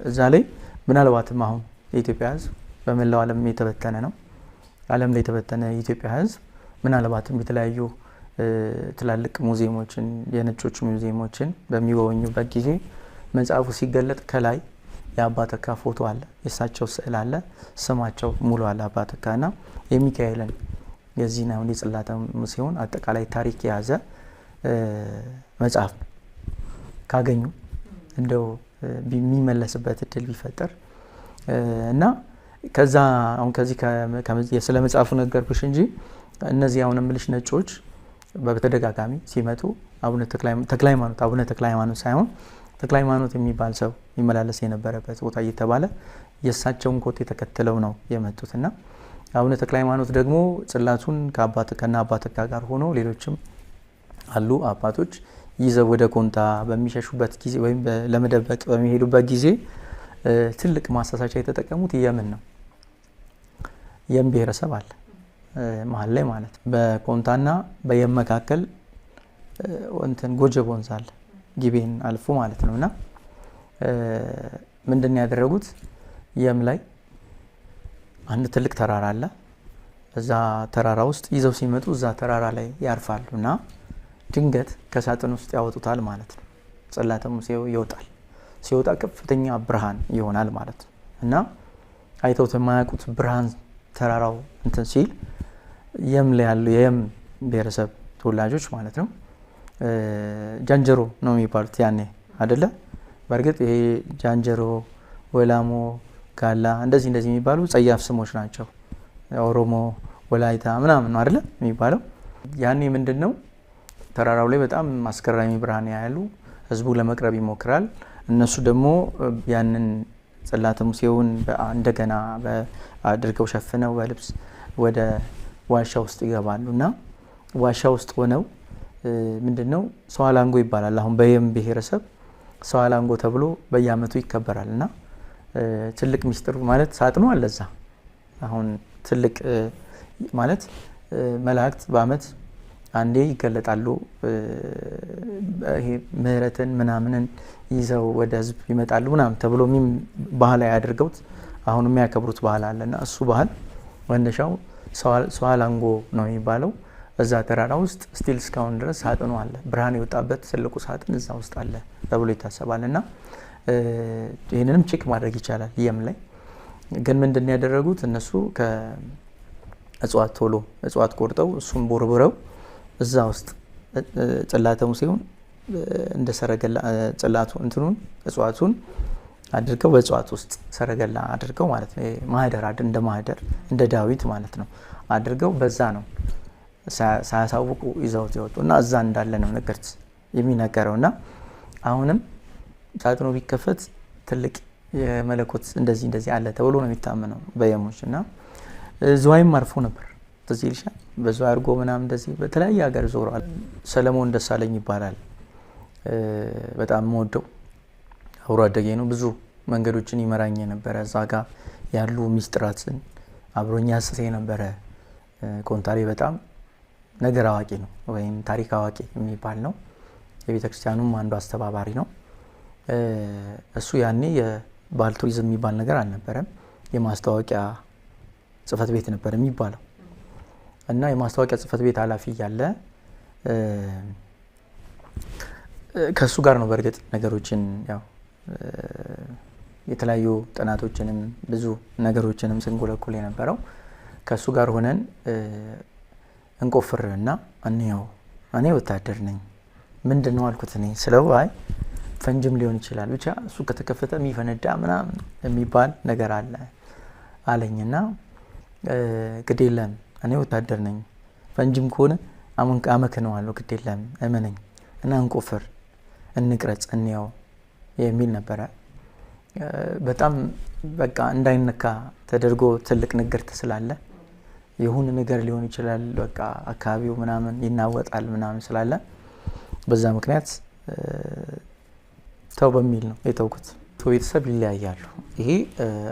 እዛ ላይ ምናልባትም አሁን የኢትዮጵያ ህዝብ በመላው ዓለም የተበተነ ነው። ዓለም ላይ የተበተነ የኢትዮጵያ ህዝብ ምናልባትም የተለያዩ ትላልቅ ሙዚየሞችን የነጮች ሙዚየሞችን በሚጎበኙበት ጊዜ መጽሐፉ ሲገለጥ ከላይ የአባ ተካ ፎቶ አለ፣ የእሳቸው ስዕል አለ፣ ስማቸው ሙሉ አለ አባ ተካ እና የሚካኤልን የዚህን አሁን የጽላተ ሙሴውን አጠቃላይ ታሪክ የያዘ መጽሐፍ ካገኙ እንደው የሚመለስበት እድል ቢፈጠር እና ከዛ አሁን ከዚህ ስለ መጽሐፉ ነገርኩሽ እንጂ እነዚህ አሁን ምልሽ ነጮች በተደጋጋሚ ሲመጡ አቡነ ተክለ ሃይማኖት ሳይሆን ተክለ ሃይማኖት የሚባል ሰው ይመላለስ የነበረበት ቦታ እየተባለ የእሳቸውን ኮቴ ተከትለው ነው የመጡት እና አቡነ ተክለ ሃይማኖት ደግሞ ጽላቱን ከነ አባ ተካ ጋር ሆኖ ሌሎችም አሉ አባቶች ይዘው ወደ ኮንታ በሚሸሹበት ጊዜ ወይም ለመደበቅ በሚሄዱበት ጊዜ ትልቅ ማሳሳቻ የተጠቀሙት የምን ነው። የም ብሔረሰብ አለ መሀል ላይ ማለት በኮንታና በየም መካከል እንትን ጎጀብ ወንዝ አለ ጊቤን አልፎ ማለት ነውና ምንድን ያደረጉት የም ላይ አንድ ትልቅ ተራራ አለ። እዛ ተራራ ውስጥ ይዘው ሲመጡ እዛ ተራራ ላይ ያርፋሉና ድንገት ከሳጥን ውስጥ ያወጡታል ማለት ነው። ጽላተ ሙሴው ይወጣል። ሲወጣ ከፍተኛ ብርሃን ይሆናል ማለት ነው እና አይተውት የማያውቁት ብርሃን ተራራው እንትን ሲል የም ላይ ያሉ የየም ብሔረሰብ ተወላጆች ማለት ነው ጃንጀሮ ነው የሚባሉት ያኔ አይደለ። በእርግጥ ይሄ ጃንጀሮ፣ ወላሞ፣ ጋላ እንደዚህ የሚባሉ ጸያፍ ስሞች ናቸው። ኦሮሞ፣ ወላይታ ምናምን ነው አይደለ የሚባለው። ያኔ ምንድነው ተራራው ላይ በጣም አስገራሚ ብርሃን ያያሉ። ህዝቡ ለመቅረብ ይሞክራል። እነሱ ደግሞ ያንን ጽላተ ሙሴውን እንደገና አድርገው ሸፍነው በልብስ ወደ ዋሻ ውስጥ ይገባሉ እና ዋሻ ውስጥ ሆነው ምንድነው ሰዋላንጎ ይባላል። አሁን በየም ብሔረሰብ ሰዋላንጎ ተብሎ በየአመቱ ይከበራል እና ትልቅ ሚስጥር ማለት ሳጥኑ አለ እዛ። አሁን ትልቅ ማለት መላእክት በአመት አንዴ ይገለጣሉ። ይሄ ምህረትን ምናምንን ይዘው ወደ ህዝብ ይመጣሉ ምናምን ተብሎ ባህል ያድርገውት አሁን የሚያከብሩት ባህል አለና እሱ ባህል ወንደሻው ሰዋላንጎ ነው የሚባለው። እዛ ተራራ ውስጥ ስቲል እስካሁን ድረስ ሳጥኑ አለ። ብርሃን የወጣበት ትልቁ ሳጥን እዛ ውስጥ አለ ተብሎ ይታሰባል እና ይህንንም ቼክ ማድረግ ይቻላል። የም ላይ ግን ምንድን ያደረጉት እነሱ ከእጽዋት ቶሎ እጽዋት ቆርጠው እሱን ቦርቡረው እዛ ውስጥ ጽላተ ሙሴውን እንደ ሰረገላ ጽላቱ እንትኑን እጽዋቱን አድርገው በእጽዋት ውስጥ ሰረገላ አድርገው ማለት ነው። ማህደር እንደ ማህደር እንደ ዳዊት ማለት ነው አድርገው በዛ ነው ሳያሳውቁ ይዘውት ይወጡና እዛ እንዳለ ነው ነገርት የሚነገረውና አሁንም ሳጥኑ ቢከፈት ትልቅ የመለኮት እንደዚህ አለ ተብሎ ነው የሚታመነው በየሞችና ዝዋይም አርፎ ነበር። ተዚህ ይልሻል በዝዋይ አድርጎ ምናምን እንደዚህ በተለያየ ሀገር ዞሯል። ሰለሞን ደሳለኝ ይባላል። በጣም ወደው አብሮ አደጌ ነው። ብዙ መንገዶችን ይመራኝ የነበረ እዛ ጋር ያሉ ሚስጥራትን አብሮኛ ያስሰ የነበረ ኮንታሌ በጣም ነገር አዋቂ ነው ወይም ታሪክ አዋቂ የሚባል ነው። የቤተ ክርስቲያኑም አንዱ አስተባባሪ ነው። እሱ ያኔ የባህል ቱሪዝም የሚባል ነገር አልነበረም። የማስታወቂያ ጽህፈት ቤት ነበር የሚባለው እና የማስታወቂያ ጽህፈት ቤት ኃላፊ ያለ ከሱ ጋር ነው በእርግጥ ነገሮችን ያው የተለያዩ ጥናቶችንም ብዙ ነገሮችንም ስንጎለኩል የነበረው ከሱ ጋር ሆነን እንቆፍርና እኔ ወታደር ነኝ ምንድነው አልኩት። እኔ ስለው አይ ፈንጅም ሊሆን ይችላል ብቻ እሱ ከተከፈተ የሚፈነዳ ምናምን የሚባል ነገር አለ አለኝና ግድ የለም እኔ ወታደር ነኝ ፈንጅም ከሆነ አመክነዋለሁ ግድ የለም እመነኝ እና እንቆፍር እንቅረጽ እንየው የሚል ነበረ። በጣም በቃ እንዳይነካ ተደርጎ ትልቅ ንግርት ስላለ የሆነ ነገር ሊሆን ይችላል በቃ አካባቢው ምናምን ይናወጣል ምናምን ስላለ በዛ ምክንያት ተው በሚል ነው የተውኩት። ቤተሰብ ይለያያሉ። ይሄ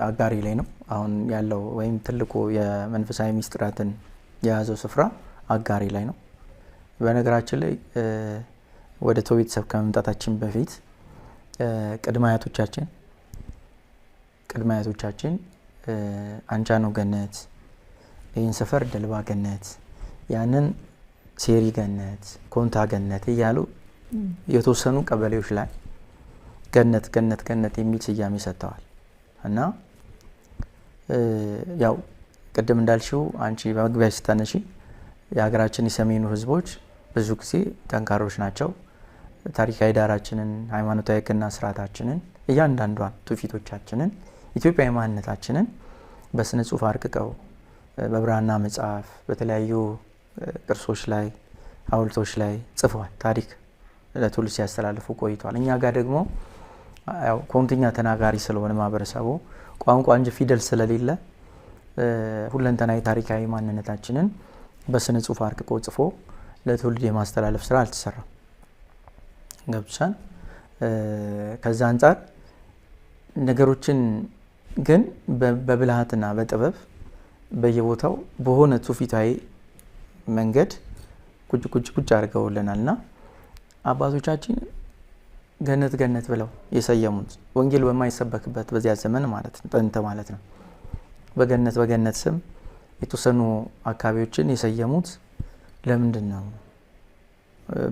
አጋሪ ላይ ነው አሁን ያለው ወይም ትልቁ የመንፈሳዊ ሚስጥራትን የያዘው ስፍራ አጋሪ ላይ ነው። በነገራችን ላይ ወደ ተው ቤተሰብ ከመምጣታችን በፊት ቅድመ አያቶቻችን አንቻኖ ገነት፣ ይህን ሰፈር ደልባ ገነት፣ ያንን ሴሪ ገነት፣ ኮንታ ገነት እያሉ የተወሰኑ ቀበሌዎች ላይ ገነት ገነት ገነት የሚል ስያሜ ሰጥተዋል። እና ያው ቅድም እንዳልሽው አንቺ በመግቢያ ስታነሺ የሀገራችን የሰሜኑ ህዝቦች ብዙ ጊዜ ጠንካሮች ናቸው። ታሪካዊ ዳራችንን፣ ሃይማኖታዊ ህግና ስርዓታችንን፣ እያንዳንዷን ትውፊቶቻችንን፣ ኢትዮጵያዊ ማንነታችንን በስነ ጽሁፍ አርቅቀው በብራና መጽሐፍ በተለያዩ ቅርሶች ላይ ሐውልቶች ላይ ጽፈዋል። ታሪክ ለትውልድ ሲያስተላልፉ ቆይቷል። እኛ ጋር ደግሞ ያው ኮንትኛ ተናጋሪ ስለሆነ ማህበረሰቡ ቋንቋ እንጂ ፊደል ስለሌለ ሁለንተናዊ ታሪካዊ ማንነታችንን በስነ ጽሁፍ አርቅቆ ጽፎ ለትውልድ የማስተላለፍ ስራ አልተሰራም። ገብቻን ከዛ አንጻር ነገሮችን ግን በብልሃትና በጥበብ በየቦታው በሆነ ትውፊታዊ መንገድ ቁጭ አድርገውልናልና አባቶቻችን ገነት ገነት ብለው የሰየሙት ወንጌል በማይሰበክበት በዚያ ዘመን ማለት ነው፣ ጥንት ማለት ነው። በገነት በገነት ስም የተወሰኑ አካባቢዎችን የሰየሙት ለምንድን ነው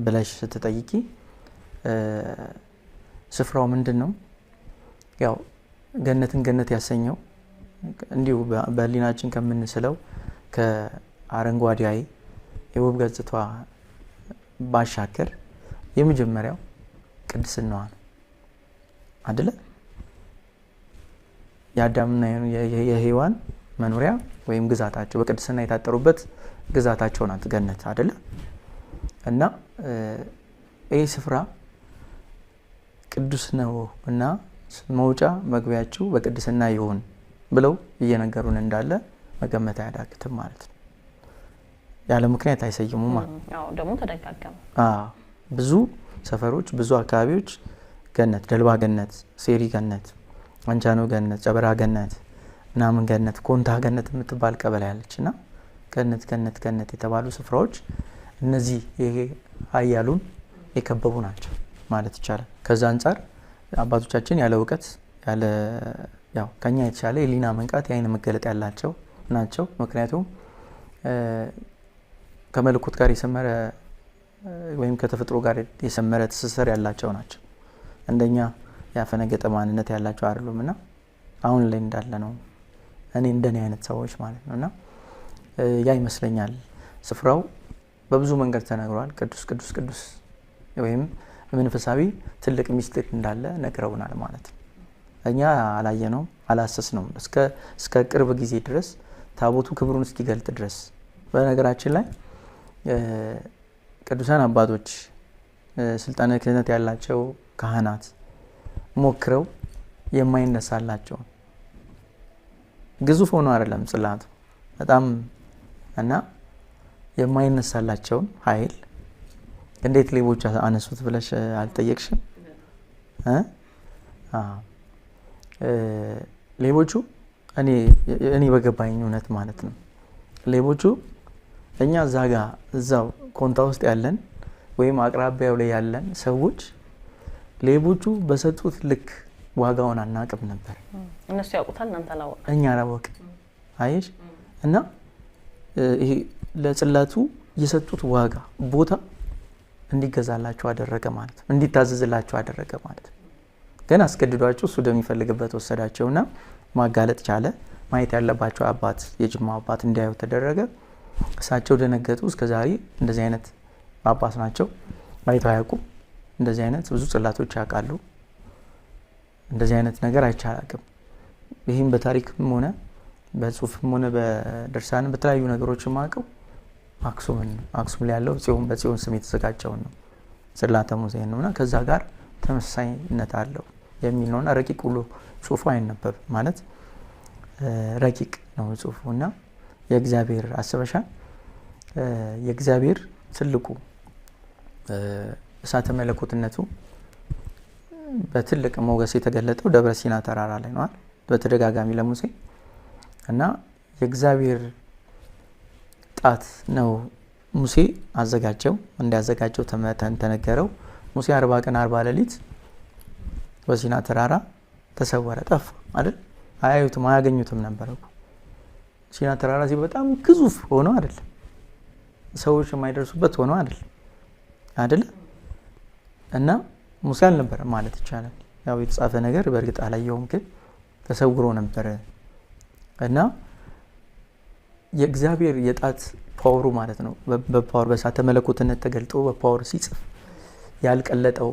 ብለሽ ስትጠይቂ ስፍራው ምንድን ነው? ያው ገነትን ገነት ያሰኘው እንዲሁ በህሊናችን ከምንስለው ከአረንጓዴያዊ የውብ ገጽቷ ባሻገር የመጀመሪያው ቅድስናዋ ነው አይደለ? የአዳምና የሔዋን መኖሪያ ወይም ግዛታቸው በቅድስና የታጠሩበት ግዛታቸው ናት ገነት አይደለ? እና ይህ ስፍራ ቅዱስ ነው እና መውጫ መግቢያችሁ በቅድስና ይሁን ብለው እየነገሩን እንዳለ መገመት አያዳግትም ማለት ነው። ያለ ምክንያት አይሰይሙም ማለት ነው። ደግሞ ተደጋገመ። ብዙ ሰፈሮች፣ ብዙ አካባቢዎች ገነት፣ ደልባ ገነት፣ ሴሪ ገነት፣ አንቻኖ ገነት፣ ጨበራ ገነት፣ ምናምን ገነት፣ ኮንታ ገነት የምትባል ቀበሌ ያለችና ገነት ገነት ገነት የተባሉ ስፍራዎች እነዚህ ይሄ ኃያሉን የከበቡ ናቸው ማለት ይቻላል። ከዛ አንጻር አባቶቻችን ያለ እውቀት ያለ ያው ከኛ የተሻለ የሊና መንቃት የአይን መገለጥ ያላቸው ናቸው። ምክንያቱም ከመለኮት ጋር የሰመረ ወይም ከተፈጥሮ ጋር የሰመረ ትስስር ያላቸው ናቸው። እንደኛ ያፈነገጠ ማንነት ያላቸው አይደሉም እና አሁን ላይ እንዳለ ነው እንደኔ አይነት ሰዎች ማለት ነውና ያ ይመስለኛል ስፍራው በብዙ መንገድ ተነግሯል። ቅዱስ ቅዱስ ቅዱስ ወይም መንፈሳዊ ትልቅ ሚስጥር እንዳለ ነግረውናል ማለት ነው። እኛ አላየነው አላሰስነው እስከ ቅርብ ጊዜ ድረስ ታቦቱ ክብሩን እስኪገልጥ ድረስ። በነገራችን ላይ ቅዱሳን አባቶች ስልጣነ ክህነት ያላቸው ካህናት ሞክረው የማይነሳላቸው ግዙፍ ሆኖ አይደለም ጽላቱ በጣም እና የማይነሳላቸውን ኃይል እንዴት ሌቦች አነሱት ብለሽ አልጠየቅሽም? ሌቦቹ እኔ በገባኝ እውነት ማለት ነው ሌቦቹ እኛ እዛው ኮንታ ውስጥ ያለን ወይም አቅራቢያው ላይ ያለን ሰዎች ሌቦቹ በሰጡት ልክ ዋጋውን አናቅም ነበር። እነሱ ያውቁታል፣ እናንተ አላወቅ እኛ አላወቅም። አየሽ እና ይሄ ለጽላቱ የሰጡት ዋጋ ቦታ እንዲገዛላቸው አደረገ ማለት ነው፣ እንዲታዘዝላቸው አደረገ ማለት ነው። ግን አስገድዷቸው እሱ እንደሚፈልግበት ወሰዳቸውና ማጋለጥ ቻለ። ማየት ያለባቸው አባት የጅማ አባት እንዲያዩ ተደረገ። እሳቸው ደነገጡ። እስከዛሬ እንደዚህ አይነት ጳጳስ ናቸው አይተው አያውቁም። እንደዚህ አይነት ብዙ ጽላቶች ያውቃሉ። እንደዚህ አይነት ነገር አይቻላቅም። ይህም በታሪክም ሆነ በጽሁፍም ሆነ በድርሳንም በተለያዩ ነገሮች ማቀው አክሱም ላይ ያለው በጽዮን ስም የተዘጋጀውን ነው ጽላተ ሙሴ ነውና ከዛ ጋር ተመሳሳይነት አለው የሚል ነውና ረቂቅ ሁሉ ጽሁፉ አይነበብ ማለት ረቂቅ ነው ጽሁፉና የእግዚአብሔር አስበሻል። የእግዚአብሔር ትልቁ እሳተ መለኮትነቱ በትልቅ ሞገስ የተገለጠው ደብረ ሲና ተራራ ላይ ነው በተደጋጋሚ ለሙሴ እና የእግዚአብሔር ጣት ነው ሙሴ አዘጋጀው እንዲያዘጋጀው ተነገረው። ሙሴ 40 ቀን 40 ሌሊት በሲና ተራራ ተሰወረ፣ ጠፋ አይደል? አያዩትም አያገኙትም ነበር እኮ ሲና ተራራ በጣም ግዙፍ ሆኖ አይደለም ሰዎች የማይደርሱበት ሆኖ አይደለ እና ሙሴ አልነበረም ማለት ይቻላል። ያው የተጻፈ ነገር በእርግጥ አላየውም፣ ግን ተሰውሮ ነበረ እና የእግዚአብሔር የጣት ፓወሩ ማለት ነው በፓወር በእሳተ መለኮትነት ተገልጦ በፓወር ሲጽፍ ያልቀለጠው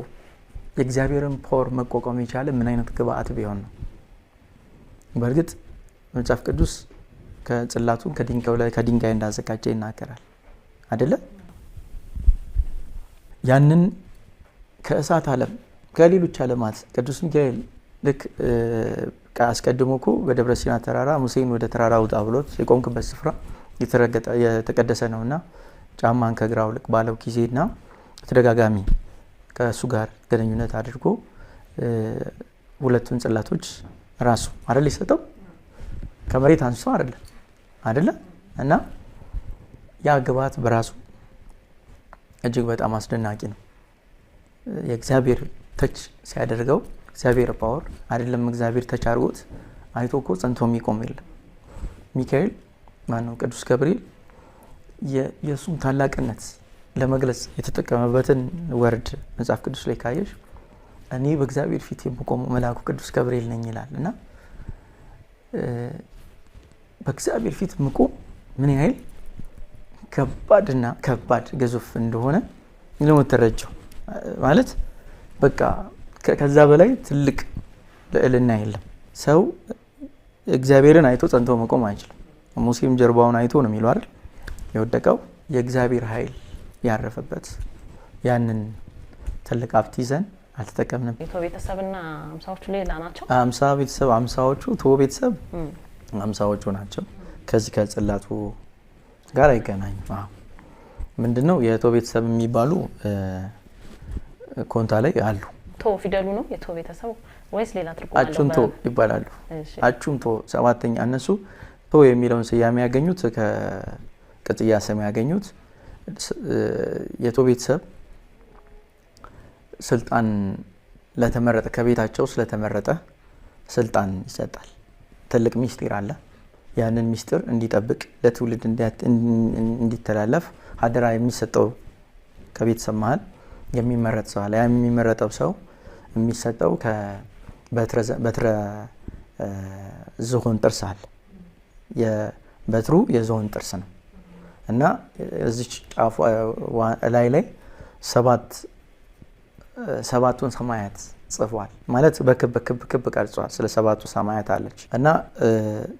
የእግዚአብሔርን ፓወር መቋቋም የቻለ ምን አይነት ግብአት ቢሆን ነው? በእርግጥ መጽሐፍ ቅዱስ ከጽላቱን ከድንጋይ እንዳዘጋጀ ይናገራል አይደለ? ያንን ከእሳት ዓለም ከሌሎች ዓለማት ቅዱስ ሚካኤል ልክ አስቀድሞ እኮ በደብረ ሲና ተራራ ሙሴን ወደ ተራራ ውጣ ብሎት የቆምክበት ስፍራ የተቀደሰ ነውና ጫማን ከእግር አውልቅ ባለው ጊዜና ተደጋጋሚ ከእሱ ጋር ግንኙነት አድርጎ ሁለቱን ጽላቶች ራሱ አይደል ይሰጠው ከመሬት አንስቶ አይደለ እና ያ ግብአት በራሱ እጅግ በጣም አስደናቂ ነው። የእግዚአብሔር ተች ሲያደርገው እግዚአብሔር ፓወር አይደለም እግዚአብሔር ተች አድርጎት አይቶ እኮ ጸንቶ የሚቆም የለም። ሚካኤል ማነው ቅዱስ ገብርኤል የእሱን ታላቅነት ለመግለጽ የተጠቀመበትን ወርድ መጽሐፍ ቅዱስ ላይ ካየሽ እኔ በእግዚአብሔር ፊት የምቆመው መልአኩ ቅዱስ ገብርኤል ነኝ ይላል እና በእግዚአብሔር ፊት መቆም ምን ያህል ከባድ ግዙፍ እንደሆነ ለመተረጀው ማለት በቃ ከዛ በላይ ትልቅ ልዕልና የለም። ሰው እግዚአብሔርን አይቶ ጸንቶ መቆም አይችልም። ሙሴም ጀርባውን አይቶ ነው የሚለው አይደል የወደቀው። የእግዚአብሔር ኃይል ያረፈበት ያንን ትልቅ ሀብት ይዘን አልተጠቀምንም። የቶ ቤተሰብና አምሳዎቹ ሌላ ናቸው። አምሳዎቹ ቶ ቤተሰብ አምሳዎቹ ናቸው። ከዚህ ከጽላቱ ጋር አይገናኝም። ምንድነው የቶ ቤተሰብ የሚባሉ ኮንታ ላይ አሉ። ቶ ፊደሉ ነው የቶ ቤተሰብ ወይስ ሌላ ትርጉም አለው? አቹምቶ ይባላሉ። አቹምቶ ሰባተኛ እነሱ ቶ የሚለውን ስያሜ ያገኙት ከቅጽያ ስም ያገኙት የቶ ቤተሰብ ስልጣን ለተመረጠ ከቤታቸው ስለተመረጠ ስልጣን ይሰጣል። ትልቅ ሚስጥር አለ። ያንን ሚስጥር እንዲጠብቅ ለትውልድ እንዲተላለፍ አደራ የሚሰጠው ከቤተሰብ መሀል የሚመረጥ ሰው አለ። ያ የሚመረጠው ሰው የሚሰጠው በትረ ዝሆን ጥርስ አለ። የበትሩ የዝሆን ጥርስ ነው እና እዚች ጫፉ ላይ ሰባቱን ሰማያት ጽፏል ማለት በክብ ቀርጿል። ስለ ሰባቱ ሰማያት አለች እና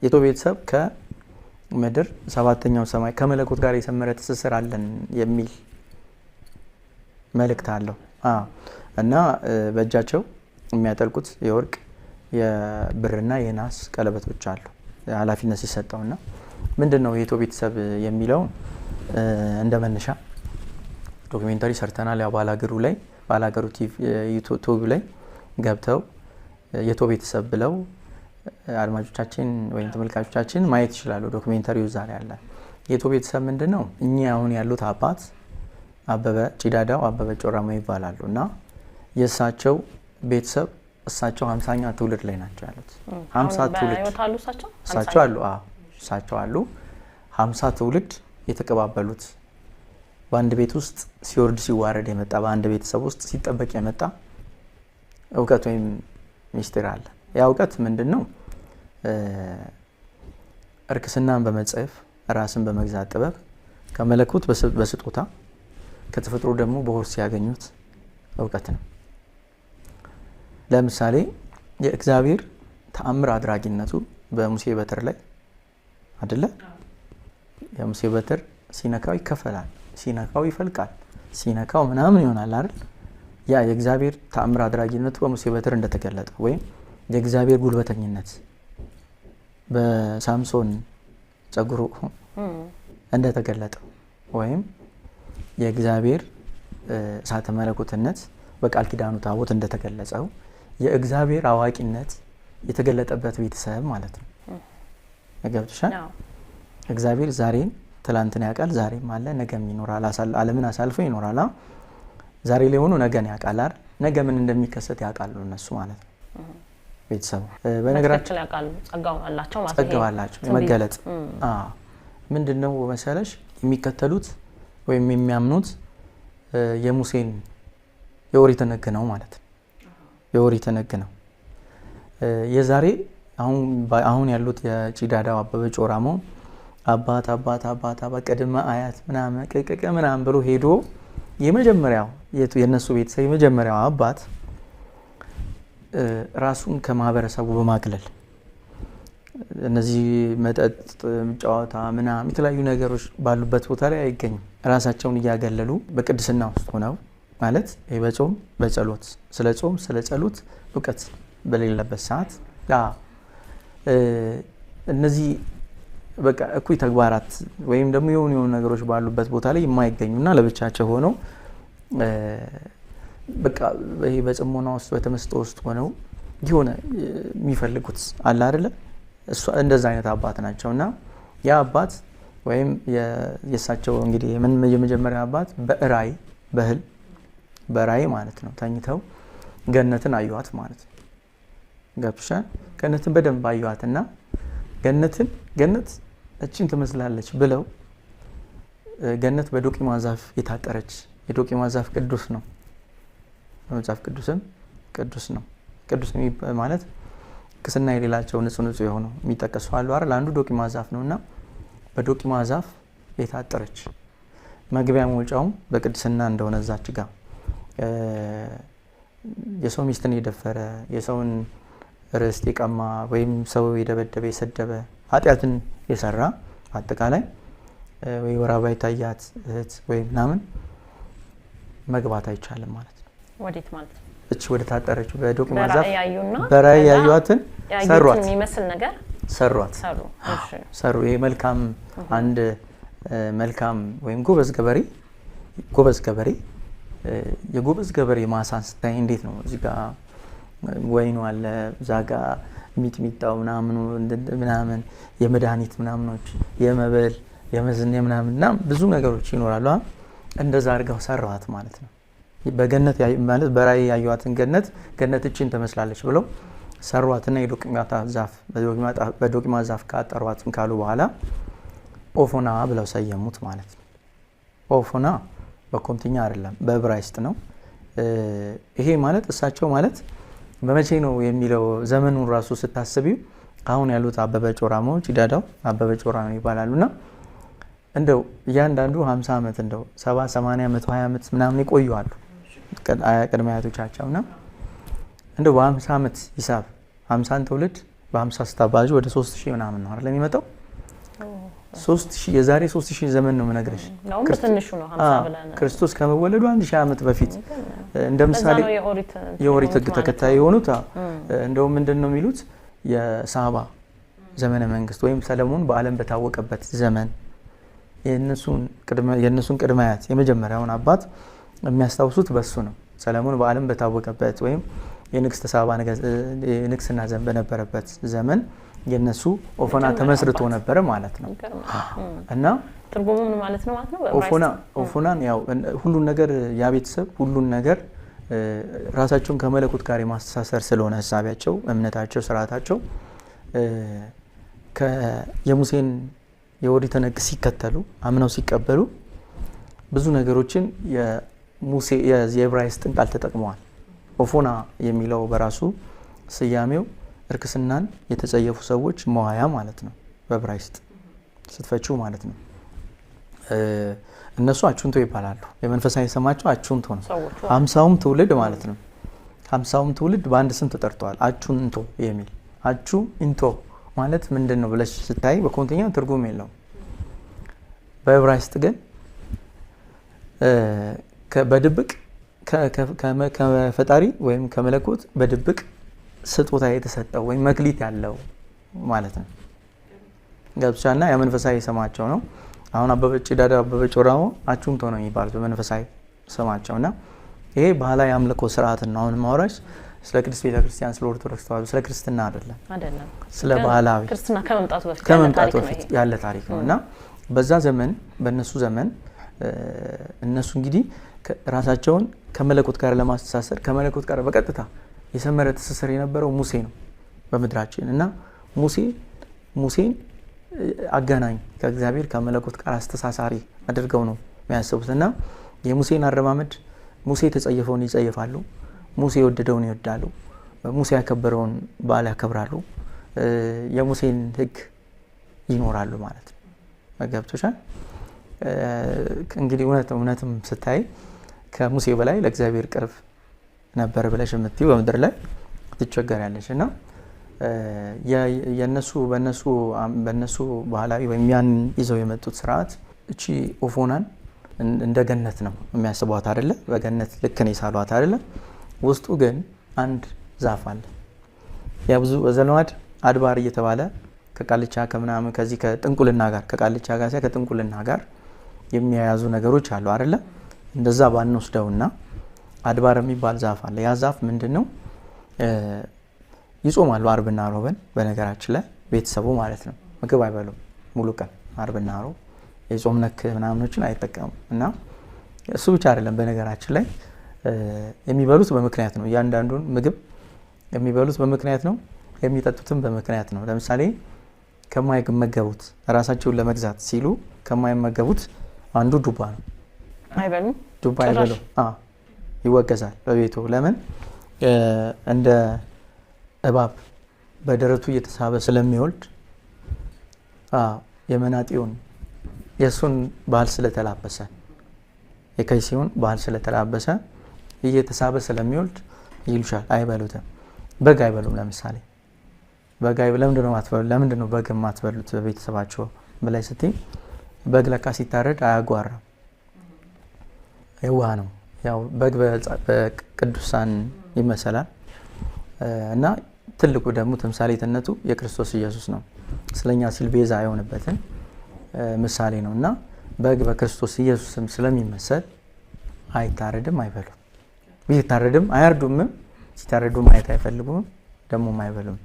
የቶ ቤተሰብ ከምድር ሰባተኛው ሰማይ ከመለኮት ጋር የሰመረ ትስስር አለን የሚል መልእክት አለው እና በእጃቸው የሚያጠልቁት የወርቅ የብርና የናስ ቀለበቶች አሉ ኃላፊነት ሲሰጠውና ምንድነው የቶ ቤተሰብ የሚለውን እንደ መነሻ ዶክሜንታሪ ሰርተናል። ያው ባላገሩ ዩቲዩብ ላይ ገብተው የቶ ቤተሰብ ብለው አድማጮቻችን ወይም ተመልካቾቻችን ማየት ይችላሉ። ዶክሜንታሪው እዛ ላይ አለ። የቶ ቤተሰብ ምንድነው? እኛ አሁን ያሉት አባት አበበ ጭዳዳው አበበ ጮራማ ይባላሉ እና የእሳቸው ቤተሰብ እሳቸው 50ኛ ትውልድ ላይ ናቸው ያሉት። 50 ትውልድ እሳቸው አሉ 50 ትውልድ የተቀባበሉት በአንድ ቤት ውስጥ ሲወርድ ሲዋረድ የመጣ በአንድ ቤተሰብ ውስጥ ሲጠበቅ የመጣ እውቀት ወይም ሚስጥር አለ። ያ እውቀት ምንድነው? እርክስናን በመጻፍ ራስን በመግዛት ጥበብ ከመለኮት በስጦታ ከተፈጥሮ ደግሞ በውርስ ያገኙት እውቀት ነው። ለምሳሌ የእግዚአብሔር ተአምር አድራጊነቱ በሙሴ በትር ላይ አይደለ? የሙሴ በትር ሲነካው ይከፈላል፣ ሲነካው ይፈልቃል፣ ሲነካው ምናምን ይሆናል አይደል? ያ የእግዚአብሔር ተአምር አድራጊነቱ በሙሴ በትር እንደተገለጠ ወይም የእግዚአብሔር ጉልበተኝነት በሳምሶን ጸጉሩ እንደተገለጠ ወይም የእግዚአብሔር እሳተ መለኮትነት በቃል ኪዳኑ ታቦት እንደተገለጸው የእግዚአብሔር አዋቂነት የተገለጠበት ቤተሰብ ማለት ነው። ገብቶሻል? እግዚአብሔር ዛሬን ትላንትን ያውቃል፣ ዛሬም አለ፣ ነገም ይኖራል። ዓለምን አሳልፎ ይኖራል። ዛሬ ላይ ሆኖ ነገን ያውቃል አይደል? ነገ ምን እንደሚከሰት ያውቃሉ እነሱ ማለት ነው። ቤተሰቡ በነገራችን ያውቃሉ፣ ጸጋው አላቸው ማለት ነው። ጸጋው አላቸው የመገለጥ ምንድነው መሰለሽ የሚከተሉት ወይም የሚያምኑት የሙሴን የኦሪትን ሕግ ነው ማለት ነው። የኦሪትን ሕግ ነው። የዛሬ አሁን ያሉት የጭዳዳው አበበ ጮራሞ አባት ቅድመ አያት ምናምን ብሎ ሄዶ የመጀመሪያው የነሱ ቤተሰብ የመጀመሪያው አባት ራሱን ከማህበረሰቡ በማግለል እነዚህ መጠጥ፣ ጨዋታ ምናምን የተለያዩ ነገሮች ባሉበት ቦታ ላይ አይገኙም። ራሳቸውን እያገለሉ በቅድስና ውስጥ ሆነው ማለት በጾም በጸሎት ስለ ጾም ስለ ጸሎት እውቀት በሌለበት ሰዓት እነዚህ በቃ እኩይ ተግባራት ወይም ደግሞ የሆኑ ነገሮች ባሉበት ቦታ ላይ የማይገኙና ለብቻቸው ሆነው በቃ ይሄ በጽሞና ውስጥ በተመስጦ ውስጥ ሆነው የሆነ የሚፈልጉት አለ አይደለ? እንደዛ አይነት አባት ናቸውና ያ አባት ወይም የእሳቸው እንግዲህ የመጀመሪያ አባት በራእይ ማለት ነው ተኝተው ገነትን አዩዋት ማለት ነው። ገብቶሻል? ገነትን በደንብ አዩዋትና ገነት እቺን ትመስላለች ብለው ገነት በዶቂማ ዛፍ የታጠረች የዶቂማ ዛፍ ቅዱስ ነው። በመጽሐፍ ቅዱስም ቅዱስ ነው። ቅዱስ ማለት ቅስና የሌላቸው ንጹህ የሆኑ የሚጠቀሱ አሉ አይደል? አንዱ ዶቂማ ዛፍ ነውና በዶቂማ ዛፍ የታጠረች መግቢያ መውጫውም በቅድስና እንደሆነ እዛች ጋር የሰው ሚስትን የደፈረ የሰውን ርስት የቀማ ወይም ሰው የደበደበ የሰደበ ኃጢአትን የሰራ አጠቃላይ ወይ ወር አበባ የታያት እህት ወይ ምናምን መግባት አይቻልም ማለት ነው። ወዴት ማለት ነው? እቺ ወደ ታጠረችው በዶቂማ ዛፍ በራእይ ያዩዋትን ሰሯት የሚመስል ነገር ሰሩ። ይሄ መልካም አንድ መልካም ወይም ጎበዝ ገበሬ የጎበዝ ገበሬ ማሳን ስታይ እንዴት ነው? እዚህ ጋር ወይኑ አለ፣ እዛ ጋር ሚጥሚጣው ምናምን የመድኃኒት ምናምኖች የመበል የመዝኔ ምናምንና ብዙ ነገሮች ይኖራሉ። እንደዛ አድርገው ሰራዋት ማለት ነው። በገነት ማለት በራእይ ያዩዋትን ገነት እቺን ትመስላለች ብለው ሰሯትና በዶቂማ ዛፍ ካጠሯትን ካሉ በኋላ ኦፎና ብለው ሰየሙት ማለት ነው። ኦፎና በኮንቲኛ አይደለም በዕብራይስጥ ነው። ይሄ ማለት እሳቸው ማለት በመቼ ነው የሚለው ዘመኑን ራሱ ስታስቢው አሁን ያሉት አበበ ጮራሞ ጭዳዳው አበበ ጮራሞ ይባላሉና እንደው እያንዳንዱ 50 ዓመት እንደው 70 80 120 ዓመት ምናምን ይቆዩ አሉ ቅድመ አያቶቻቸውና እንደው በ50 ዓመት ሂሳብ 50ን ትውልድ በ50 ስታባዙ ወደ 3000 ምናምን ነው አይደል የሚመጣው? 3000 የዛሬ 3000 ዘመን ነው የምነግርሽ። ክርስቶስ ከመወለዱ 1000 ዓመት በፊት እንደምሳሌ የኦሪት ሕግ ተከታይ የሆኑት እንደው ምንድነው የሚሉት የሳባ ዘመነ መንግስት ወይም ሰለሞን በዓለም በታወቀበት ዘመን የእነሱን ቅድመ አያት የመጀመሪያውን አባት የሚያስታውሱት በሱ ነው። ሰለሞን በዓለም በታወቀበት ወይም የንግስተ ሳባ የንግስና ዘመን በነበረበት ዘመን የነሱ ኦፎና ተመስርቶ ነበር ማለት ነው። እና ትርጉሙ ምን ማለት ነው? ኦፎናን ያው ሁሉን ነገር ያ ቤተሰብ ሁሉን ነገር ራሳቸውን ከመለኮት ጋር የማስተሳሰር ስለሆነ ሐሳቢያቸው፣ እምነታቸው፣ ስርዓታቸው የሙሴን የኦሪትን ሕግ ሲከተሉ አምነው ሲቀበሉ ብዙ ነገሮችን የሙሴ የዕብራይስጥን ቃል ተጠቅመዋል። ኦፎና የሚለው በራሱ ስያሜው እርክስናን የተጸየፉ ሰዎች መዋያ ማለት ነው። በዕብራይስጥ ስትፈቺው ማለት ነው። እነሱ አቹንቶ ይባላሉ። የመንፈሳዊ ስማቸው አቹንቶ ነው። 50ውም ትውልድ ማለት ነው። 50ውም ትውልድ በአንድ ስም ተጠርተዋል። አቹንቶ የሚል አቹ ኢንቶ ማለት ምንድን ነው ብለሽ ስታይ በኮንተኛ ትርጉም የለውም። በዕብራይስጥ ግን በድብቅ ከፈጣሪ ወይም ከመለኮት በድብቅ ስጦታ የተሰጠው ወይም መክሊት ያለው ማለት ነው። ገብቻና የመንፈሳዊ ስማቸው ነው። አሁን አበበ ጮራሞ አቹንቶ ነው የሚባሉት በመንፈሳዊ ስማቸውና ይሄ ባህላዊ አምልኮ ስርዓትን ነው። አሁን ማውራሽ ስለ ቅድስት ቤተክርስቲያን ስለ ኦርቶዶክስ ተዋሕዶ ስለ ክርስትና አይደለም። ስለ ባህላዊ ክርስትና ከመምጣቱ በፊት ያለ ታሪክ ነው። እና በዛ ዘመን በእነሱ ዘመን እነሱ እንግዲህ ራሳቸውን ከመለኮት ጋር ለማስተሳሰር ከመለኮት ጋር በቀጥታ የሰመረ ትስስር የነበረው ሙሴ ነው በምድራችን። እና ሙሴን አገናኝ ከእግዚአብሔር ከመለኮት ጋር አስተሳሳሪ አድርገው ነው የሚያስቡትና የሙሴን አረማመድ ሙሴ የተጸየፈውን ይጸየፋሉ፣ ሙሴ የወደደውን ይወዳሉ፣ ሙሴ ያከበረውን በዓል ያከብራሉ፣ የሙሴን ሕግ ይኖራሉ ማለት ነው። ገብቶሻል? እንግዲህ እውነትም ስታይ ከሙሴ በላይ ለእግዚአብሔር ቅርብ ነበር ብለሽ የምትይው በምድር ላይ ትቸገሪያለሽ። እና በእነሱ ባህላዊ ወይም ያን ይዘው የመጡት ስርዓት እቺ ኦፎናን እንደ ገነት ነው የሚያስቧት አይደለ? በገነት ልክ ነው የሳሏት አይደለ? ውስጡ ግን አንድ ዛፍ አለ። ያ ብዙ በዘልማድ አድባር እየተባለ ከቃልቻ ከምናምን ከዚህ ከጥንቁልና ጋር ከቃልቻ ጋር ከጥንቁልና ጋር የሚያያዙ ነገሮች አሉ አይደለ? እንደዛ ባንወስደውና አድባር የሚባል ዛፍ አለ። ያ ዛፍ ምንድነው? ይጾማሉ አርብና ሮብን። በነገራችን ላይ ቤተሰቡ ማለት ነው ምግብ አይበሉም ሙሉ ቀን አርብና ሮብ የጾም ነክ ምናምኖችን አይጠቀሙም። እና እሱ ብቻ አይደለም በነገራችን ላይ የሚበሉት በምክንያት ነው። እያንዳንዱን ምግብ የሚበሉት በምክንያት ነው፣ የሚጠጡትም በምክንያት ነው። ለምሳሌ ከማይመገቡት ራሳቸውን ለመግዛት ሲሉ ከማይመገቡት አንዱ ዱባ ነው። አይበሉም። ዱባ አይበሉም። ይወገዛል በቤቱ። ለምን? እንደ እባብ በደረቱ እየተሳበ ስለሚወልድ የመናጢውን የእሱን ባህል ስለተላበሰ የከይሲውን ባህል ስለተላበሰ እየተሳበ ስለሚወልድ ይሉሻል አይበሉትም። በግ አይበሉም። ለምሳሌ በግ ለምንድን ነው በግ የማትበሉት በቤተሰባቸው በላይ ስትይ፣ በግ ለካ ሲታረድ አያጓራም፣ የዋህ ነው። ያው በግ በቅዱሳን ይመሰላል እና ትልቁ ደግሞ ተምሳሌትነቱ የክርስቶስ ኢየሱስ ነው። ስለኛ ሲል ቤዛ የሆነበትን ምሳሌ ነው። እና በግ በክርስቶስ ኢየሱስም ስለሚመሰል አይታረድም፣ አይበሉም። ቢታረድም አያርዱምም፣ ሲታረዱ ማየት አይፈልጉም፣ ደግሞ አይበሉም።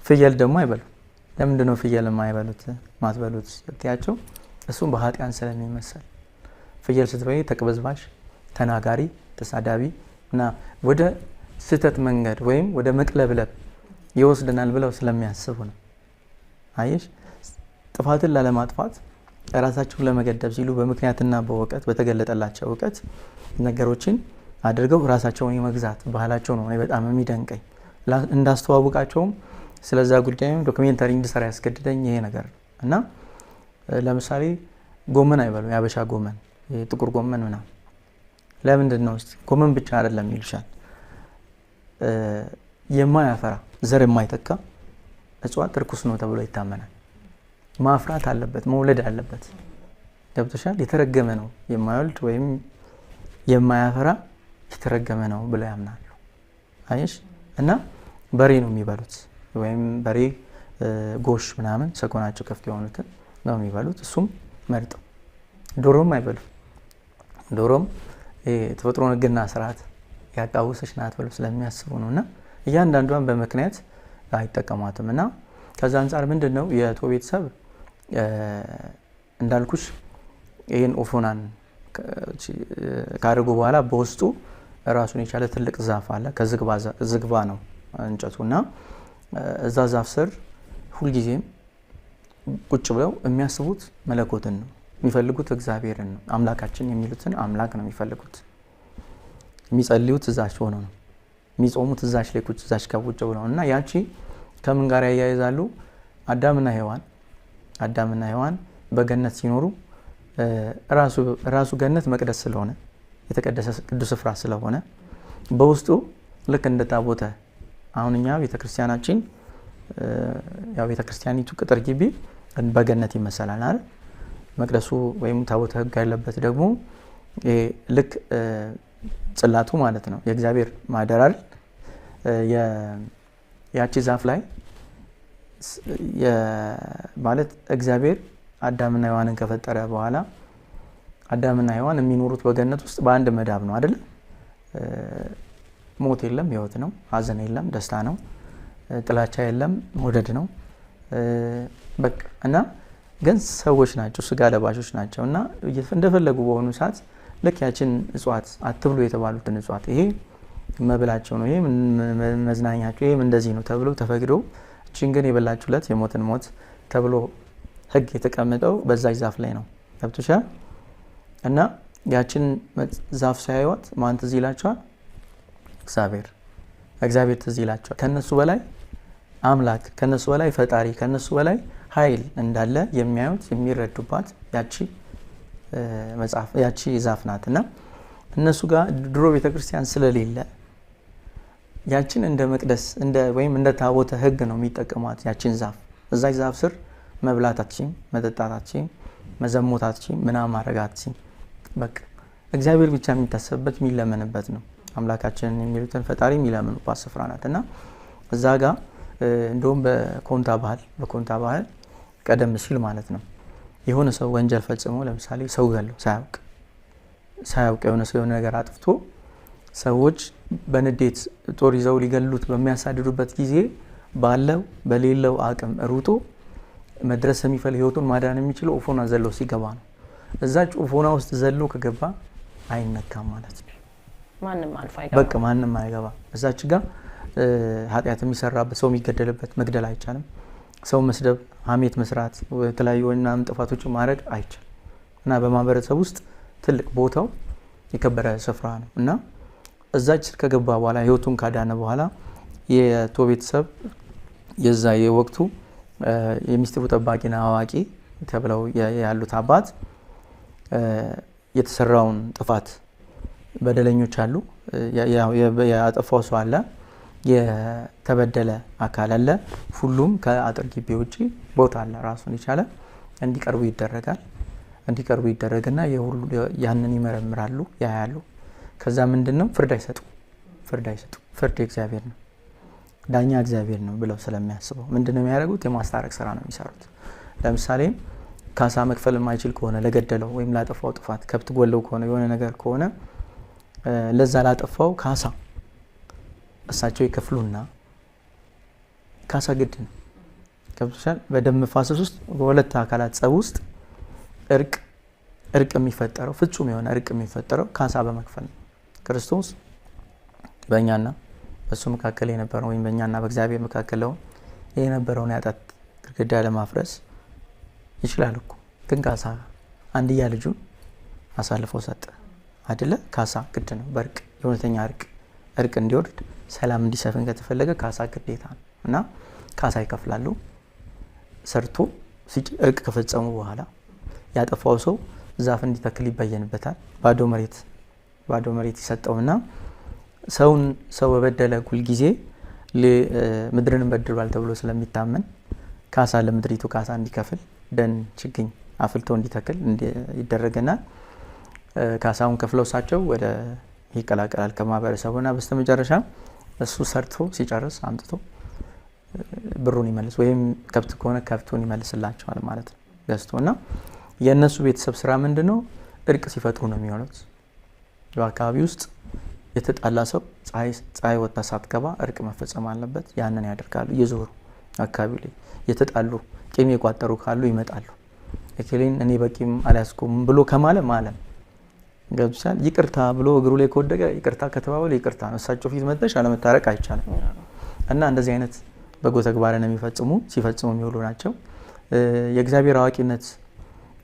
ፍየል ደግሞ አይበሉም። ለምንድን ነው ፍየል ማትበሉት ስትያቸው፣ እሱም በኃጢአን ስለሚመሰል። ፍየል ስትበይ ተቅበዝባሽ፣ ተናጋሪ፣ ተሳዳቢ እና ወደ ስህተት መንገድ ወይም ወደ መቅለብለብ ይወስደናል ብለው ስለሚያስቡ ነው። አየሽ፣ ጥፋትን ላለማጥፋት ራሳቸውን ለመገደብ ሲሉ በምክንያትና በእውቀት በተገለጠላቸው እውቀት ነገሮችን አድርገው ራሳቸውን የመግዛት ባህላቸው ነው በጣም የሚደንቀኝ። እንዳስተዋውቃቸውም ስለዛ ጉዳይም ዶክሜንታሪ እንድሰራ ያስገድደኝ ይሄ ነገር ነው። እና ለምሳሌ ጎመን አይበሉ፣ ያበሻ ጎመን፣ ጥቁር ጎመን ምናምን። ለምንድን ነው? ጎመን ብቻ አይደለም ይሉሻል። የማያፈራ ዘር የማይተካ እጽዋት ርኩስ ነው ተብሎ ይታመናል። ማፍራት አለበት፣ መውለድ አለበት። ገብቶሻል? የተረገመ ነው የማይወልድ ወይም የማያፈራ የተረገመ ነው ብለው ያምናሉ። አየሽ? እና በሬ ነው የሚበሉት፣ ወይም በሬ ጎሽ ምናምን ሰኮናቸው ከፍት የሆኑትን ነው የሚበሉት። እሱም መርጠው። ዶሮም አይበሉም። ዶሮም ተፈጥሮ ሕግና ስርዓት ያቃወሰች ናት ብለው ስለሚያስቡ ነው። እና እያንዳንዷን በምክንያት አይጠቀሟትም። እና ከዛ አንጻር ምንድን ነው የቶ ቤተሰብ እንዳልኩሽ ይህን ኦፎናን ካደረጉ በኋላ በውስጡ ራሱን የቻለ ትልቅ ዛፍ አለ። ከዝግባ ነው እንጨቱ። እና እዛ ዛፍ ስር ሁልጊዜም ቁጭ ብለው የሚያስቡት መለኮትን ነው የሚፈልጉት፣ እግዚአብሔርን ነው፣ አምላካችን የሚሉትን አምላክ ነው የሚፈልጉት። የሚጸልዩት እዛች ሆነው ነው፣ የሚጾሙት እዛች ላይ ቁጭ እዛች ከውጭ ብለው እና ያቺ ከምን ጋር ያያይዛሉ? አዳምና ሔዋን በገነት ሲኖሩ ራሱ ገነት መቅደስ ስለሆነ የተቀደሰ ቅዱስ ስፍራ ስለሆነ በውስጡ ልክ እንደ ታቦተ አሁን እኛ ቤተክርስቲያናችን ያው ቤተክርስቲያኒቱ ቅጥር ግቢ በገነት ይመሰላል አይደል? መቅደሱ ወይም ታቦተ ሕግ ያለበት ደግሞ ልክ ጽላቱ ማለት ነው የእግዚአብሔር ማደራል ያቺ ዛፍ ላይ ማለት እግዚአብሔር አዳምና ሔዋንን ከፈጠረ በኋላ አዳምና ሔዋን የሚኖሩት በገነት ውስጥ በአንድ መዳብ ነው አይደል? ሞት የለም፣ ህይወት ነው። ሀዘን የለም፣ ደስታ ነው። ጥላቻ የለም፣ መውደድ ነው። በቃ እና ግን ሰዎች ናቸው፣ ስጋ ለባሾች ናቸው። እና እንደፈለጉ በሆኑ ሰዓት ልክ ያችን እጽዋት አትብሉ የተባሉትን እጽዋት ይሄ መብላቸው ነው፣ ይሄ መዝናኛቸው፣ ይሄም እንደዚህ ነው ተብሎ ተፈቅዶ እቺን ግን የበላችሁለት የሞትን ሞት ተብሎ ህግ የተቀመጠው በዛች ዛፍ ላይ ነው። ገብቶሻል? እና ያችን ዛፍ ሳያዩት ማን ትዝ ይላቸዋል? እግዚአብሔር ትዝ ይላቸዋል። ከነሱ በላይ አምላክ፣ ከነሱ በላይ ፈጣሪ፣ ከነሱ በላይ ኃይል እንዳለ የሚያዩት የሚረዱባት ያቺ ዛፍ ናት። እና እነሱ ጋር ድሮ ቤተክርስቲያን ስለሌለ ያችን እንደ መቅደስ ወይም እንደ ታቦተ ሕግ ነው የሚጠቀሟት። ያችን ዛፍ እዛች ዛፍ ስር መብላታችን፣ መጠጣታችን፣ መዘሞታችን ምናምን ማድረጋችን በቃ እግዚአብሔር ብቻ የሚታሰብበት የሚለመንበት ነው። አምላካችንን የሚሉትን ፈጣሪ የሚለምኑባት ስፍራ ናት። እና እዛ ጋር እንደውም በኮንታ ባህል ቀደም ሲል ማለት ነው የሆነ ሰው ወንጀል ፈጽሞ ለምሳሌ ሰው ገለው ሳያውቅ የሆነ ሰው የሆነ ነገር አጥፍቶ ሰዎች በንዴት ጦር ይዘው ሊገሉት በሚያሳድዱበት ጊዜ ባለው በሌለው አቅም ሩጦ መድረስ የሚፈልግ ህይወቱን ማዳን የሚችለው ኦፎና ዘሎ ሲገባ ነው። እዛች ኦፎና ውስጥ ዘሎ ከገባ አይነካም ማለት ነው። ማንም አይገባ። እዛች ጋር ኃጢአት የሚሰራበት ሰው የሚገደልበት መግደል አይቻልም። ሰው መስደብ፣ ሀሜት መስራት፣ የተለያዩ ወይናም ጥፋቶች ማድረግ አይቻልም። እና በማህበረሰብ ውስጥ ትልቅ ቦታው የከበረ ስፍራ ነው። እና እዛች ከገባ በኋላ ህይወቱን ካዳነ በኋላ የቶ ቤተሰብ የዛ የወቅቱ የሚስጥሩ ጠባቂና አዋቂ ተብለው ያሉት አባት የተሰራውን ጥፋት በደለኞች አሉ፣ ያጠፋው ሰው አለ፣ የተበደለ አካል አለ። ሁሉም ከአጥር ግቢ ውጪ ቦታ አለ ራሱን የቻለ እንዲቀርቡ ይደረግና ያንን ይመረምራሉ፣ ያያሉ። ከዛ ምንድነው ፍርድ አይሰጡ። ፍርድ እግዚአብሔር ነው፣ ዳኛ እግዚአብሔር ነው ብለው ስለሚያስበው ምንድነው የሚያደርጉት? የማስታረቅ ስራ ነው የሚሰሩት። ለምሳሌ ካሳ መክፈል የማይችል ከሆነ ለገደለው ወይም ላጠፋው ጥፋት ከብት ጎለው ከሆነ የሆነ ነገር ከሆነ ለዛ ላጠፋው ካሳ እሳቸው ይከፍሉና ካሳ ግድ ነው። ከብቶሻል በደም መፋሰስ ውስጥ በሁለት አካላት ጸብ ውስጥ እርቅ የሚፈጠረው ፍጹም የሆነ እርቅ የሚፈጠረው ካሳ በመክፈል ነው። ክርስቶስ በእኛና በሱ መካከል የነበረው ወይም በእኛና በእግዚአብሔር መካከል የነበረውን የኃጢአት ግድግዳ ለማፍረስ ይችላል እኮ። ግን ካሳ አንድያ ልጁን አሳልፎ ሰጠ አይደለ? ካሳ ግድ ነው። በእርቅ የእውነተኛ እርቅ እንዲወርድ ሰላም እንዲሰፍን ከተፈለገ ካሳ ግዴታ ነው። እና ካሳ ይከፍላሉ። ሰርቶ እርቅ ከፈጸሙ በኋላ ያጠፋው ሰው ዛፍ እንዲተክል ይበየንበታል። ባዶ መሬት ይሰጠውና ሰው በበደለ ሁል ጊዜ ምድርን በድሏል ተብሎ ስለሚታመን ካሳ ለምድሪቱ ካሳ እንዲከፍል ደን ችግኝ አፍልቶ እንዲተክል ይደረግና ካሳውን ከፍለው እሳቸው ወደ ይቀላቀላል ከማህበረሰቡና በስተመጨረሻ እሱ ሰርቶ ሲጨርስ አምጥቶ ብሩን ይመልስ ወይም ከብት ከሆነ ከብቱን ይመልስላቸዋል ማለት ነው ገዝቶና። የእነሱ ቤተሰብ ስራ ምንድነው? እርቅ ሲፈጥሩ ነው የሚሆኑት። በአካባቢ ውስጥ የተጣላ ሰው ፀሐይ ወጣ ሳትገባ እርቅ መፈጸም አለበት። ያንን ያደርጋሉ። እየዞሩ አካባቢ ላይ የተጣሉ ቂም የቋጠሩ ካሉ ይመጣሉ። እከሌን እኔ በቂም አልያዝኩም ብሎ ከማለ ገብቻል ይቅርታ ብሎ እግሩ ላይ ከወደቀ ይቅርታ ከተባበለ ይቅርታ ነው። እሳቸው ፊት መጥተሽ አለመታረቅ አይቻልም። እና እንደዚህ አይነት በጎ ተግባርን ሲፈጽሙ የሚውሉ ናቸው። የእግዚአብሔር አዋቂነት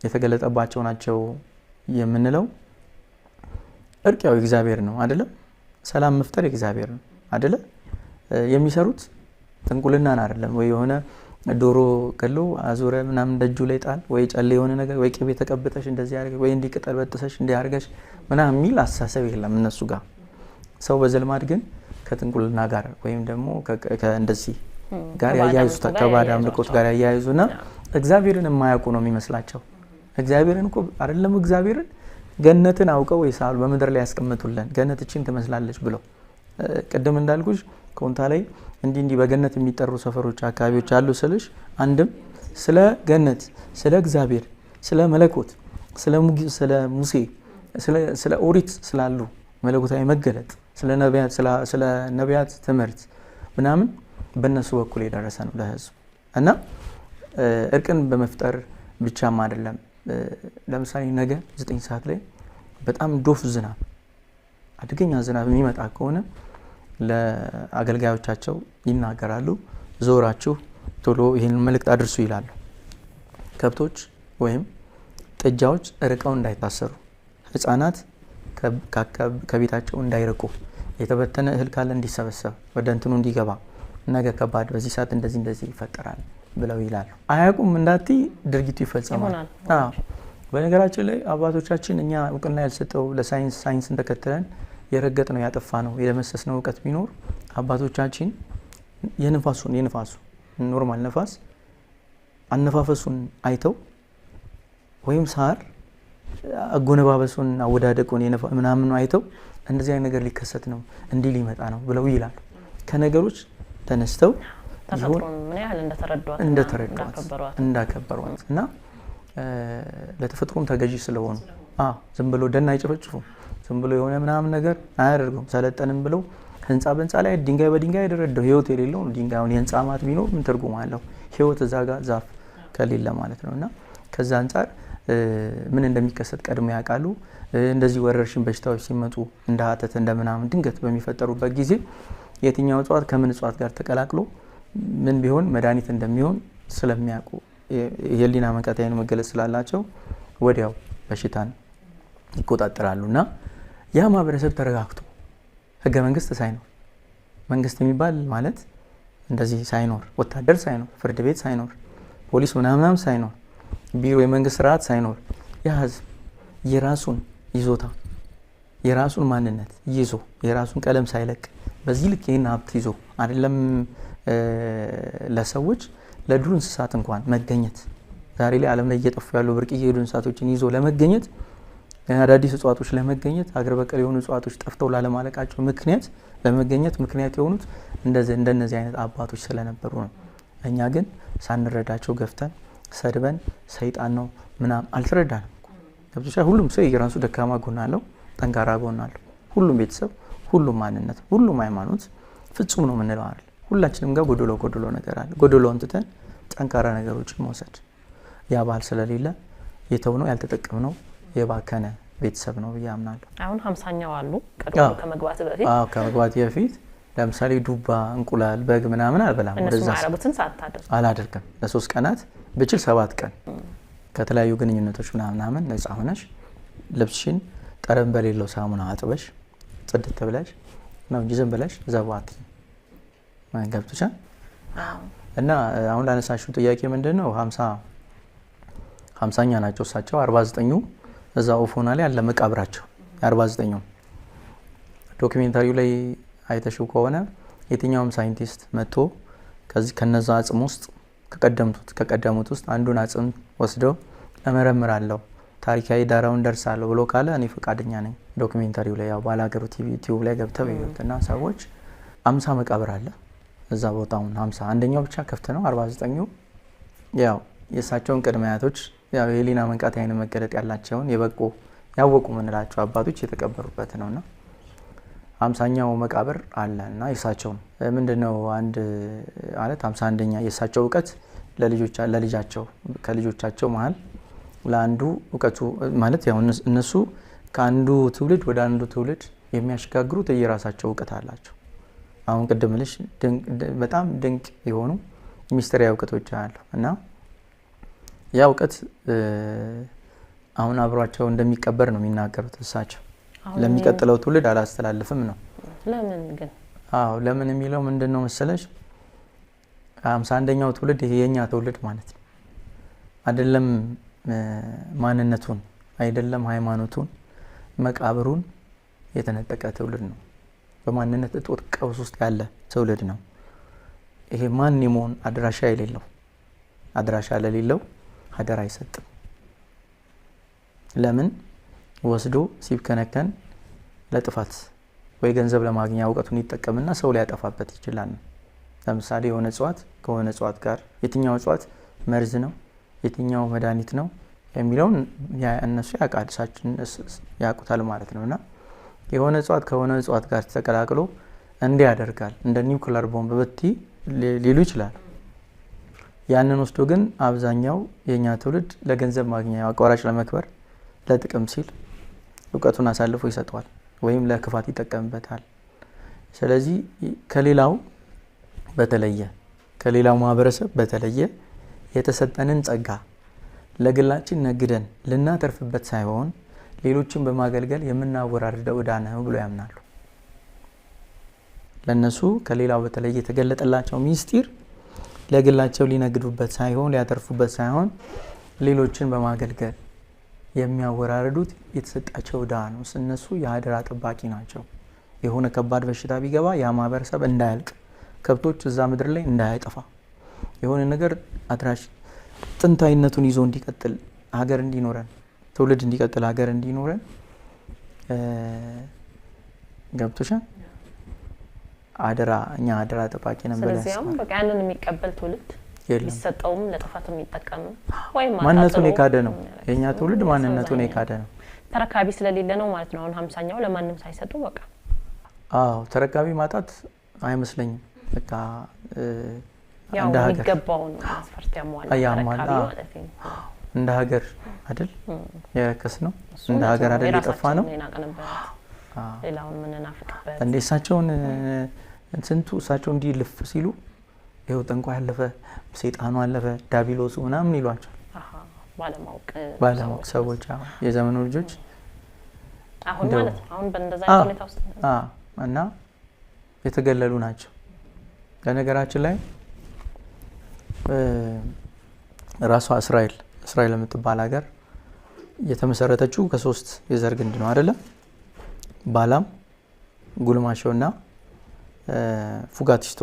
የተገለጠባቸው ናቸው የምንለው እርቅ ያው እግዚአብሔር ነው አይደለ? ሰላም መፍጠር እግዚአብሔር ነው አይደለ? የሚሰሩት ጥንቁልናን አይደለም ወይ የሆነ ዶሮ ገሎ አዙረ ምናምን ደጁ ላይ ጣል ወይ ጨሌ የሆነ ነገር ወይ ቅቤ ተቀብተሽ እንደዚህ ያርገሽ ወይ እንዲህ ቅጠል በጥሰሽ እንዲህ ያርገሽ ምናምን የሚል አስተሳሰብ የለም እነሱ ጋር። ሰው በዘልማድ ግን ከጥንቁልና ጋር ወይም ደግሞ ከእንደዚህ ጋር ያያይዙት ከባዕድ አምልኮት ጋር ያያይዙና እግዚአብሔርን የማያውቁ ነው የሚመስላቸው። እግዚአብሔርን እኮ አይደለም እግዚአብሔርን ገነትን አውቀው ይሳሉ በመድር ላይ ያስቀምጡልን ገነት እቺን ትመስላለች ብለው ቅድም እንዳልኩሽ ኮንታ ላይ እንዲህ በገነት የሚጠሩ ሰፈሮች አካባቢዎች አሉ ስልሽ አንድም ስለ ገነት ስለ እግዚአብሔር ስለ መለኮት ስለ ሙሴ ስለ ኦሪት ስላሉ መለኮታዊ መገለጥ ስለ ነቢያት ትምህርት ምናምን በእነሱ በኩል የደረሰ ነው ለህዝብ። እና እርቅን በመፍጠር ብቻም አይደለም። ለምሳሌ ነገ 9 ሰዓት ላይ በጣም ዶፍ ዝናብ አደገኛ ዝናብ የሚመጣ ከሆነ ለአገልጋዮቻቸው ይናገራሉ። ዞራችሁ ቶሎ ይሄንን መልእክት አድርሱ ይላሉ። ከብቶች ወይም ጥጃዎች ርቀው እንዳይታሰሩ ህፃናት ከቤታቸው እንዳይርቁ፣ የተበተነ እህል ካለ እንዲሰበሰብ ወደ እንትኑ እንዲገባ፣ ነገ ከባድ በዚህ ሰዓት እንደዚህ ይፈጠራል ብለው ይላሉ። አያውቁም እንዳቲ ድርጊቱ ይፈጸማል። በነገራችን ላይ አባቶቻችን እኛ እውቅና ያልሰጠው ለሳይንስን ተከትለን የረገጥ ነው ያጠፋ ነው የደመሰስ ነው እውቀት ቢኖር አባቶቻችን የንፋሱ ኖርማል ነፋስ አነፋፈሱን አይተው ወይም ሳር አጎነባበሱን አወዳደቁን ምናምን አይተው እንደዚህ አይነት ነገር ሊከሰት ነው እንዲህ ሊመጣ ነው ብለው ይላሉ። ከነገሮች ተነስተው ተፈጥሮን ምን ያህል እንደተረዷት እንዳከበሯት እና ለተፈጥሮም ተገዢ ስለሆኑ ዝም ብሎ ደን አይጨፈጭፉም። ዝም ብሎ የሆነ ምናምን ነገር አያደርጉም። ሰለጠንም ብለው ህንጻ በህንጻ ላይ ድንጋይ በድንጋይ ያደረደው ህይወት የሌለው ድንጋዩን የህንጻ ማት ቢኖር ምን ትርጉም አለው? ህይወት እዛ ጋር ዛፍ ከሌለ ማለት ነው። እና ከዛ አንጻር ምን እንደሚከሰት ቀድሞ ያውቃሉ። እንደዚህ ወረርሽኝ በሽታዎች ሲመጡ እንደ ሀተት እንደምናምን ድንገት በሚፈጠሩበት ጊዜ የትኛው እጽዋት ከምን እጽዋት ጋር ተቀላቅሎ ምን ቢሆን መድኃኒት እንደሚሆን ስለሚያውቁ የህሊና መንቃት መገለጽ ስላላቸው ወዲያው በሽታን ይቆጣጠራሉ። እና ያ ማህበረሰብ ተረጋግቶ ህገ መንግስት ሳይኖር መንግስት የሚባል ማለት እንደዚህ ሳይኖር ወታደር ሳይኖር ፍርድ ቤት ሳይኖር ፖሊስ ምናምን ሳይኖር ቢሮ የመንግስት ስርዓት ሳይኖር ያ ህዝብ የራሱን ይዞታ የራሱን ማንነት ይዞ የራሱን ቀለም ሳይለቅ በዚህ ልክ ይህን ሀብት ይዞ አይደለም ለሰዎች ለዱር እንስሳት እንኳን መገኘት ዛሬ ላይ ዓለም ላይ እየጠፉ ያሉ ብርቅዬ የዱር እንስሳቶችን ይዞ ለመገኘት አዳዲስ እጽዋቶች ለመገኘት አገር በቀል የሆኑ እጽዋቶች ጠፍተው ላለማለቃቸው ምክንያት ለመገኘት ምክንያት የሆኑት እንደነዚህ አይነት አባቶች ስለነበሩ ነው። እኛ ግን ሳንረዳቸው ገፍተን ሰድበን ሰይጣን ነው ምናምን አልተረዳንም። ገብቶሻ? ሁሉም ሰው የራሱ ደካማ ጎን አለው፣ ጠንካራ ጎን አለው። ሁሉም ቤተሰብ፣ ሁሉም ማንነት፣ ሁሉም ሃይማኖት ፍጹም ነው የምንለው አይደል? ሁላችንም ጋር ጎዶሎ ነገር አለ። ጎዶሎውን ትተን ጠንካራ ነገሮችን መውሰድ ያ ባህል ስለሌለ የተውነው ያልተጠቀምነው የባከነ ቤተሰብ ነው ብዬ አምናለሁ። አሁን 50ኛው አሉ ቀድሞ ከመግባት በፊት ከመግባት በፊት ለምሳሌ ዱባ፣ እንቁላል፣ በግ ምናምን አልበላም። እነሱ ማረቡትን ሳታደርግ አላደርግም። ለ3 ቀናት ብችል 7 ቀን ከተለያዩ ግንኙነቶች ምናምን ነፃ ሆነሽ ልብስሽን ጠረን በሌለው ሳሙና አጥበሽ ጽድት ብለሽ ነው እንጂ ዝም ብለሽ ዘቧት ገብቶሻል? እና አሁን ላነሳሽው ጥያቄ ምንድነው 50ኛ ናቸው እሳቸው 49ኙ እዛ ኦፎና ላይ አለ መቃብራቸው 49ኙ ዶክሜንታሪው ላይ አይተሽው ከሆነ የትኛውም ሳይንቲስት መጥቶ ከነዛ አጽም ውስጥ ከቀደሙት ውስጥ አንዱን አጽም ወስደው እመረምራለሁ ታሪካዊ ዳራውን ደርሳለሁ ብሎ ካለ እኔ ፈቃደኛ ነኝ። ዶክሜንታሪው ላይ ያው ባላገሩ ቲቪ ላይ ገብተው ይሉትና ሰዎች 50 መቃብር አለ እዛ ቦታውን 50 አንደኛው ብቻ ክፍት ነው። 49ኙ ያው የእሳቸውን ቅድመ አያቶች ያው የህሊና መንቃት አይነ መገለጥ ያላቸውን የበቁ ያወቁ ምንላቸው አባቶች የተቀበሩበት ነውና 50ኛው መቃብር አለና የእሳቸው ምንድነው አንድ ማለት 51ኛ የእሳቸው እውቀት ለልጃቸው ከልጆቻቸው መሃል ለአንዱ እውቀቱ ማለት ያው እነሱ ከአንዱ ትውልድ ወደ አንዱ ትውልድ የሚያሽጋግሩት የራሳቸው እውቀት አላቸው። አሁን ቅድም ልሽ በጣም ድንቅ የሆኑ ሚስጥራዊ እውቀቶች አሉ እና ያ እውቀት አሁን አብሯቸው እንደሚቀበር ነው የሚናገሩት እሳቸው። ለሚቀጥለው ትውልድ አላስተላልፍም ነው። ለምን ግን? ለምን የሚለው ምንድነው መሰለሽ 51ኛው ትውልድ ይሄ የኛ ትውልድ ማለት ነው አይደለም ማንነቱን አይደለም ሃይማኖቱን መቃብሩን የተነጠቀ ትውልድ ነው። በማንነት እጦት ቀውስ ውስጥ ያለ ትውልድ ነው። ይሄ ማን የመሆን አድራሻ የሌለው አድራሻ ለሌለው ሀደራ አይሰጥም። ለምን ወስዶ ሲብከነከን ለጥፋት ወይ ገንዘብ ለማግኛ እውቀቱን ይጠቀምና ሰው ሊያጠፋበት ይችላል። ለምሳሌ የሆነ እጽዋት ከሆነ እጽዋት ጋር የትኛው እጽዋት መርዝ ነው የትኛው መድኃኒት ነው የሚለውን እነሱ ያውቁታል ማለት ነውና የሆነ እጽዋት ከሆነ እጽዋት ጋር ተቀላቅሎ እንዲህ ያደርጋል እንደ ኒውክሊየር ቦምብ በቲ ሊሉ ይችላል። ያንን ወስዶ ግን አብዛኛው የኛ ትውልድ ለገንዘብ ማግኛ አቋራጭ ለመክበር ለጥቅም ሲል እውቀቱን አሳልፎ ይሰጠዋል ወይም ለክፋት ይጠቀምበታል። ስለዚህ ከሌላው ማህበረሰብ በተለየ የተሰጠንን ጸጋ ለግላችን ነግደን ልናተርፍበት ሳይሆን ሌሎችን በማገልገል የምናወራርደው ዕዳ ነው ብሎ ያምናሉ። ለነሱ ከሌላው በተለየ የተገለጠላቸው ሚስጢር ለግላቸው ሊነግዱበት ሳይሆን ሊያተርፉበት ሳይሆን ሌሎችን በማገልገል የሚያወራርዱት የተሰጣቸው ዕዳ ነው። እነሱ የአደራ ጠባቂ ናቸው። የሆነ ከባድ በሽታ ቢገባ ያ ማህበረሰብ እንዳያልቅ፣ ከብቶች እዛ ምድር ላይ እንዳያጠፋ፣ የሆነ ነገር አድራሽ ጥንታዊነቱን ይዞ እንዲቀጥል ሀገር እንዲኖረን ትውልድ እንዲቀጥል ሀገር እንዲኖረን ገብቶሻል። አደራ እኛ አደራ ጠባቂ ነን ብለን ስለዚህም በቃ ያንን የሚቀበል ትውልድ ሊሰጠውም ለጥፋት የሚጠቀም ወይም ማንነቱን የካደ ነው። የኛ ትውልድ ማንነቱን የካደ ነው። ተረካቢ ስለሌለ ነው ማለት ነው። አሁን 50ኛው ለማንም ሳይሰጡ በቃ ተረካቢ ማጣት አይመስለኝም። በቃ እንደ ሀገር የሚገባውን መስፈርት ያሟላ ተረካቢ ማለት ነው። እንደ ሀገር አይደል የረከስ ነው። እንደ ሀገር አይደል የጠፋ ነው። ሌላውን ምን እናፍቅበት እንደ እሳቸውን ስንቱ እሳቸው እንዲህ ልፍ ሲሉ ይኸው ጠንቋይ ያለፈ፣ ሰይጣኑ አለፈ፣ ዳቢሎሱ ምናምን ይሏቸው ባለማወቅ ሰዎች የዘመኑ ልጆች አሁን ማለት ነው። አሁን በእንደዛ አይነት ሁኔታ ውስጥ እና የተገለሉ ናቸው። ለነገራችን ላይ ራሷ እስራኤል የምትባል ሀገር የተመሰረተችው ከ3 የዘር ግንድ ነው አይደለ? ባላም፣ ጉልማሾና ፉጋቲስቶ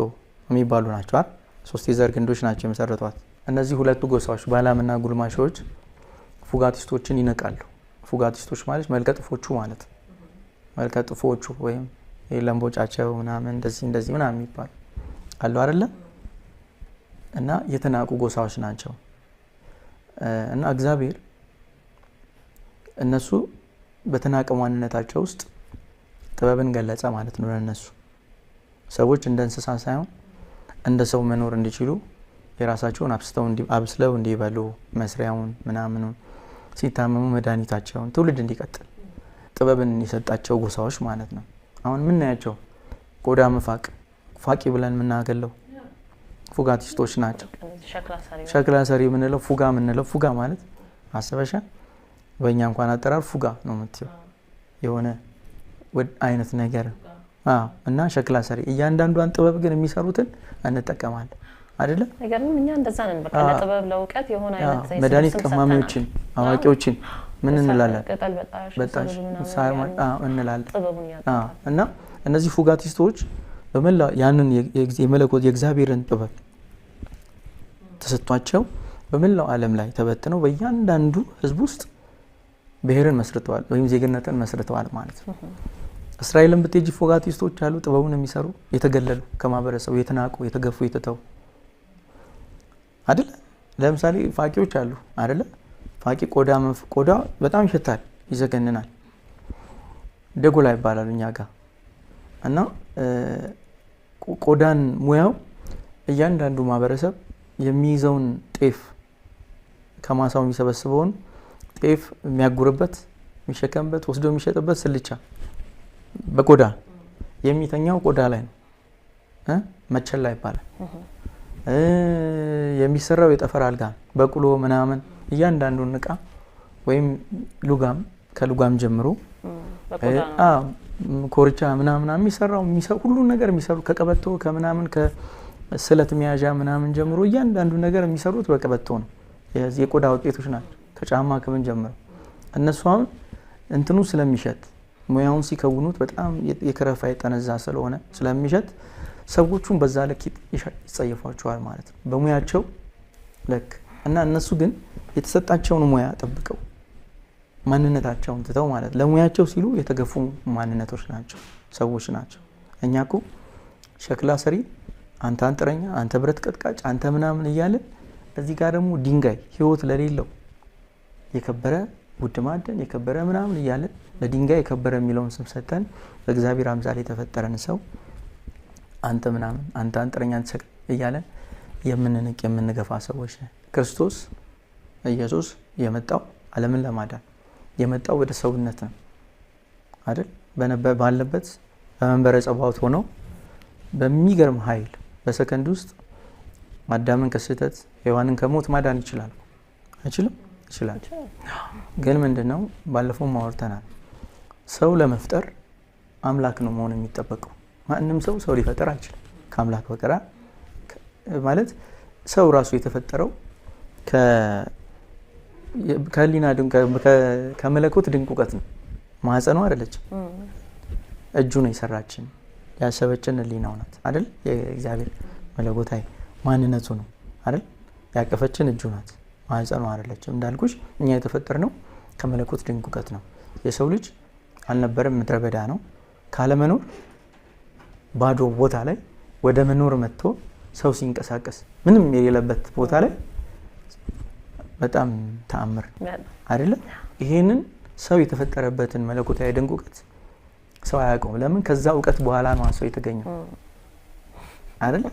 የሚባሉ ናቸው አይደል? 3 የዘር ግንዶች ናቸው የመሰረቷት። እነዚህ ሁለቱ ጎሳዎች ባላምና ጉልማሾች ፉጋቲስቶችን ይነቃሉ። ፉጋቲስቶች ማለት መልከጥፎቹ ማለት ነው። መልከጥፎቹ ወይም ለምቦጫቸው ምናምን እንደዚህ ምናምን የሚባሉ አሉ አይደለ? እና የተናቁ ጎሳዎች ናቸው። እና እግዚአብሔር እነሱ በተናቀ ማንነታቸው ውስጥ ጥበብን ገለጸ ማለት ነው። ለነሱ ሰዎች እንደ እንስሳ ሳይሆን እንደ ሰው መኖር እንዲችሉ የራሳቸውን አብስለው እንዲበሉ መስሪያውን ምናምኑን ሲታመሙ መድኃኒታቸውን ትውልድ እንዲቀጥል ጥበብን የሰጣቸው ጎሳዎች ማለት ነው። አሁን የምናያቸው ቆዳ መፋቅ ፋቂ ብለን የምናገለው ፉጋቲስቶች ናቸው። ሸክላ ሰሪ የምንለው ፉጋ የምንለው ፉጋ ማለት አሰበሻ በእኛ እንኳን አጠራር ፉጋ ነው የምትይው የሆነ አይነት ነገር እና ሸክላ ሰሪ እያንዳንዷን ጥበብ ግን የሚሰሩትን እንጠቀማለን አይደለ? ነገርም እኛ እንደዛ ነን። በቃ ለጥበብ ለእውቀት የሆነ አይነት መድኃኒት ቀማሚዎችን አዋቂዎችን ምን እንላለን? በጣሽ እንላለን። እና እነዚህ ፉጋቲስቶች በመላ ያንን የመለኮት የእግዚአብሔርን ጥበብ ተሰጥቷቸው በመላው ዓለም ላይ ተበትነው በእያንዳንዱ ሕዝብ ውስጥ ብሔርን መስርተዋል ወይም ዜግነትን መስርተዋል ማለት ነው። እስራኤልን ብትሄጂ ፉጋቲስቶች አሉ፣ ጥበቡን የሚሰሩ የተገለሉ ከማህበረሰቡ የተናቁ የተገፉ የተተው አይደለ? ለምሳሌ ፋቂዎች አሉ አይደለ? ፋቂ ቆዳ በጣም ይሸታል፣ ይዘገንናል። ደጎላ ይባላሉ እኛ ጋር እና ቆዳን ሙያው እያንዳንዱ ማህበረሰብ የሚይዘውን ጤፍ ከማሳው የሚሰበስበውን ጤፍ የሚያጉርበት የሚሸከምበት ወስዶ የሚሸጥበት ስልቻ በቆዳ የሚተኛው ቆዳ ላይ ነው። መቸላ ይባላል። የሚሰራው የጠፈር አልጋ በቅሎ ምናምን እያንዳንዱን እቃ ወይም ሉጋም ከሉጋም ጀምሮ ኮርቻ ምናምን የሚሰራው ሁሉን ነገር የሚሰሩ ከቀበቶ ከምናምን ከስለት መያዣ ምናምን ጀምሮ እያንዳንዱ ነገር የሚሰሩት በቀበቶ ነው። የቆዳ ውጤቶች ናቸው። ከጫማ ከምን ጀምሮ እነሱ አሁን እንትኑ ስለሚሸት ሙያውን ሲከውኑት በጣም የከረፋ የጠነዛ ስለሆነ ስለሚሸት ሰዎቹን በዛ ልክ ይጸየፏቸዋል ማለት ነው በሙያቸው ልክ። እና እነሱ ግን የተሰጣቸውን ሙያ ጠብቀው ማንነታቸውን ትተው ማለት ለሙያቸው ሲሉ የተገፉ ማንነቶች ናቸው፣ ሰዎች ናቸው። እኛ እኮ ሸክላ ሰሪ፣ አንተ አንጥረኛ፣ አንተ ብረት ቀጥቃጭ፣ አንተ ምናምን እያለን እዚህ ጋር ደግሞ ድንጋይ ህይወት ለሌለው የከበረ ውድ ማዕድን የከበረ ምናምን እያለን ለድንጋይ የከበረ የሚለውን ስም ሰጥተን በእግዚአብሔር አምሳል የተፈጠረን ሰው አንተ ምናምን አንተ አንጥረኛ እያለን የምንንቅ የምንገፋ ሰዎች ነን። ክርስቶስ ኢየሱስ የመጣው ዓለምን ለማዳን የመጣው ወደ ሰውነት ነው አይደል? ባለበት በመንበረ ጸባዖት ሆኖ በሚገርም ኃይል በሰከንድ ውስጥ አዳምን ከስህተት ሔዋንን ከሞት ማዳን ይችላል። አይችልም? ይችላል። ግን ምንድነው ባለፈው ማወርተናል ሰው ለመፍጠር አምላክ ነው መሆን የሚጠበቀው። ማንንም ሰው ሊፈጠር አይችልም ከአምላክ በቀር ማለት ሰው ራሱ የተፈጠረው ከሊና ከመለኮት ድንቅ እውቀት ነው። ማህፀኗ አይደለችም እጁ ነው የሰራችን ያሰበችን ሊናው ናት አይደል? የእግዚአብሔር መለኮታዊ ማንነቱ ነው አይደል? ያቀፈችን እጁ ናት ማህፀኗ አይደለችም። እንዳልኩሽ እኛ የተፈጠርነው ከመለኮት ድንቅ እውቀት ነው። የሰው ልጅ አልነበረም ምድረ በዳ ነው ካለመኖር ባዶ ቦታ ላይ ወደ መኖር መጥቶ ሰው ሲንቀሳቀስ ምንም የሌለበት ቦታ ላይ በጣም ተአምር አይደለ? ይሄንን ሰው የተፈጠረበትን መለኮታዊ ድንቅ እውቀት ሰው አያውቀውም። ለምን? ከዛ እውቀት በኋላ ነው ሰው የተገኘው አይደል?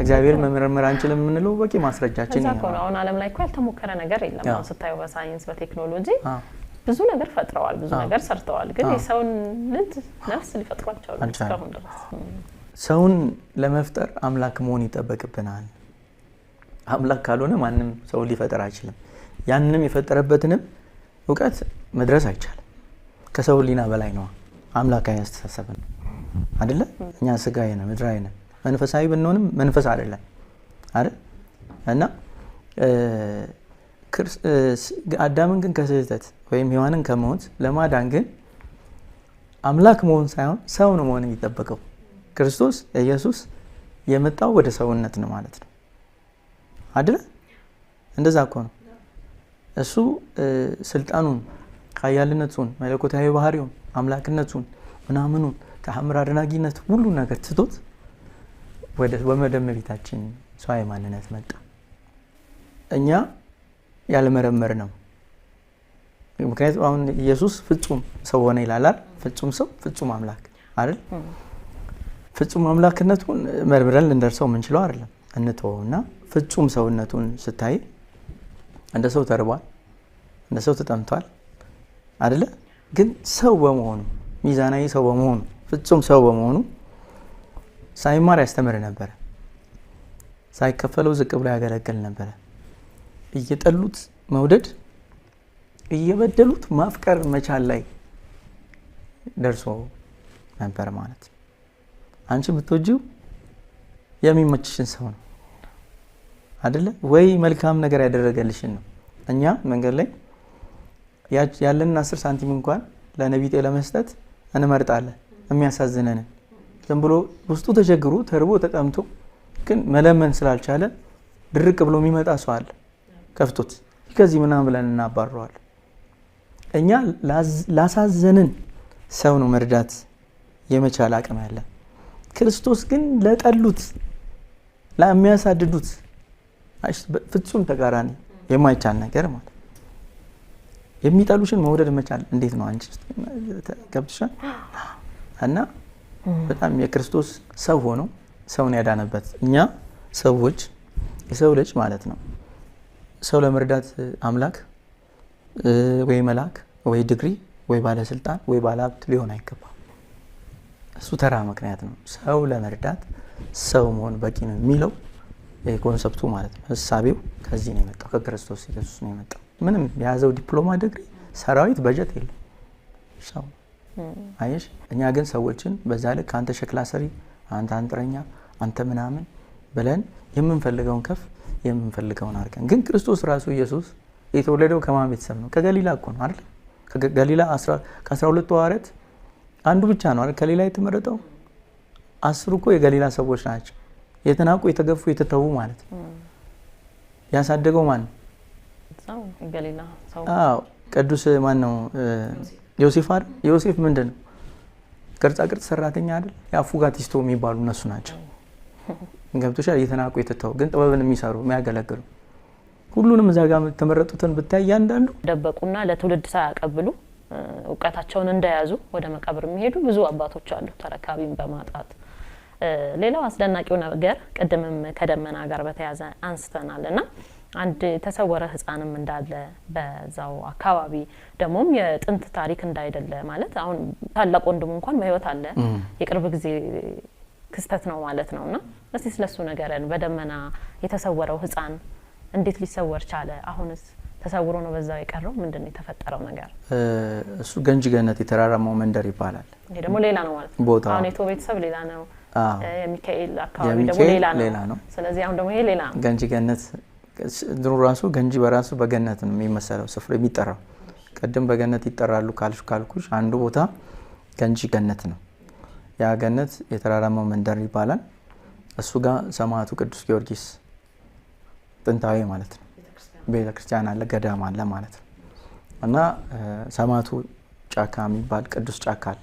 እግዚአብሔር መመርመር አንችልም የምንለው በቂ ማስረጃችን ነው። አሁን ዓለም ላይ እኮ ያልተሞከረ ነገር የለም። አሁን ስታየው በሳይንስ በቴክኖሎጂ ብዙ ነገር ፈጥረዋል፣ ብዙ ነገር ሰርተዋል። ግን የሰውን ልጅ ነፍስ ሊፈጥሯቸው እስካሁን ድረስ ሰውን ለመፍጠር አምላክ መሆን ይጠበቅብናል። አምላክ ካልሆነ ማንም ሰው ሊፈጠር አይችልም። ያንንም የፈጠረበትንም እውቀት መድረስ አይቻልም። ከሰው ሊና በላይ ነው። አምላካዊ አስተሳሰብ ነው አይደለ? እኛ ስጋዬ ነን ምድራዊ ነን። መንፈሳዊ ብንሆንም መንፈስ አይደለም አይደል? እና አዳምን ግን ከስህተት ወይም ሔዋንን ከሞት ለማዳን ግን አምላክ መሆን ሳይሆን ሰው ነው መሆን የሚጠበቀው። ክርስቶስ ኢየሱስ የመጣው ወደ ሰውነት ነው ማለት ነው አይደል? እንደዛ እኮ ነው። እሱ ስልጣኑን ኃያልነቱን መለኮታዊ ባህሪውን አምላክነቱን ምናምኑን ተአምር አድራጊነት ሁሉ ነገር ትቶት ወደ እመቤታችን ሰዋዊ ማንነት መጣ። እኛ ያልመረመር ነው። ምክንያቱም አሁን ኢየሱስ ፍጹም ሰው ሆነ ይላል። ፍጹም ሰው ፍጹም አምላክ አይደል? ፍጹም አምላክነቱን መርምረን ልንደርሰው የምንችለው አይደለም። እንተወውና ፍጹም ሰውነቱን ስታይ እንደ ሰው ተርቧል፣ እንደ ሰው ተጠምቷል አይደለ? ግን ሰው በመሆኑ ሚዛናዊ ሰው በመሆኑ ፍጹም ሰው በመሆኑ ሳይማር ያስተምር ነበረ። ሳይከፈለው ዝቅ ብሎ ያገለግል ነበረ። እየጠሉት መውደድ እየበደሉት ማፍቀር መቻል ላይ ደርሶ ነበር ማለት። አንቺ ብትወጂው የሚመችሽን ሰው ነው አይደለ? ወይ መልካም ነገር ያደረገልሽን ነው። እኛ መንገድ ላይ ያለንን 10 ሳንቲም እንኳን ለነቢጤ ለመስጠት እንመርጣለን። የሚያሳዝነን ዝም ብሎ ውስጡ ተቸግሮ ተርቦ ተጠምቶ ግን መለመን ስላልቻለ ድርቅ ብሎ የሚመጣ ሰው አለ ከፍቶት ከዚህ ምናምን ብለን እናባረዋለን። እኛ ላሳዘንን ሰው ነው መርዳት የመቻል አቅም ያለ። ክርስቶስ ግን ለጠሉት ለሚያሳድዱት ፍጹም ተቃራኒ የማይቻል ነገር ማለት። የሚጠሉሽን መውደድ መቻል እንዴት ነው አንቺ ገብተሻል? እና በጣም የክርስቶስ ሰው ሆኖ ሰውን ያዳነበት እኛ ሰዎች የሰው ልጅ ማለት ነው ሰው ለመርዳት አምላክ ወይ መልአክ ወይ ዲግሪ ወይ ባለስልጣን ወይ ባለሀብት ሊሆን አይገባም። እሱ ተራ ምክንያት ነው። ሰው ለመርዳት ሰው መሆን በቂ ነው የሚለው ኮንሰፕቱ ማለት ነው። ሐሳቤው ከዚህ ነው የመጣው፣ ከክርስቶስ ኢየሱስ ነው የመጣው። ምንም የያዘው ዲፕሎማ ዲግሪ ሰራዊት በጀት የለም ሰው አየሽ። እኛ ግን ሰዎችን በዛ ልክ አንተ ሸክላ ሰሪ፣ አንተ አንጥረኛ፣ አንተ ምናምን ብለን የምንፈልገውን ከፍ የምንፈልገውን አድርገን፣ ግን ክርስቶስ ራሱ ኢየሱስ የተወለደው ከማን ቤተሰብ ነው? ከገሊላ እኮ ነው አይደል? ከገሊላ ከ12 ሐዋርያት አንዱ ብቻ ነው አይደል ከሌላ የተመረጠው? 10 እኮ የገሊላ ሰዎች ናቸው። የተናቁ የተገፉ የተተዉ ማለት ነው። ያሳደገው ማን ነው? ገሊላ ሰው። አዎ ቅዱስ ማን ነው? ዮሴፍ አይደል? ዮሴፍ ምንድነው? ቅርጻ ቅርጽ ሰራተኛ አይደል? የአፉጋቲስቶ የሚባሉ እነሱ ናቸው። ገብቶሻል? የተናቁ የተተዉ ግን ጥበብን የሚሰሩ የሚያገለግሉ ሁሉንም እዛ ጋር ተመረጡትን ብታይ ያንዳንዱ ደበቁና ለትውልድ ሳያቀብሉ እውቀታቸውን እንደያዙ ወደ መቃብር የሚሄዱ ብዙ አባቶች አሉ ተረካቢን በማጣት። ሌላው አስደናቂው ነገር ቅድምም ከደመና ጋር በተያያዘ አንስተናልና አንድ የተሰወረ ህፃንም እንዳለ በዛው አካባቢ ደግሞም የጥንት ታሪክ እንዳይደለ ማለት አሁን ታላቅ ወንድሙ እንኳን በህይወት አለ የቅርብ ጊዜ ክስተት ነው ማለት ነውና እስቲ ስለሱ ነገርን በደመና የተሰወረው ህፃን እንዴት ሊሰወር ቻለ? አሁንስ ተሰውሮ ነው በዛው የቀረው? ምንድነው የተፈጠረው ነገር? እሱ ገንጂ ገነት የተራራማው መንደር ይባላል። ይሄ ደግሞ ሌላ ነው ማለት ነው። ቦታው አሁን የቶ ቤተሰብ ሌላ ነው። የሚካኤል አካባቢ ደግሞ ሌላ ነው። ስለዚህ አሁን ደግሞ ይሄ ሌላ ነው። ገንጂ ገነት ድሮ ራሱ ገንጂ በራሱ በገነት ነው የሚመሰለው ስፍራ የሚጠራው። ቀደም በገነት ይጠራሉ ካልኩሽ አንዱ ቦታ ገንጂ ገነት ነው። ያ ገነት የተራራማው መንደር ይባላል። እሱ ጋር ሰማዕቱ ቅዱስ ጊዮርጊስ ጥንታዊ ማለት ነው ቤተክርስቲያን አለ፣ ገዳም አለ ማለት ነው። እና ሰማዕቱ ጫካ የሚባል ቅዱስ ጫካ አለ፣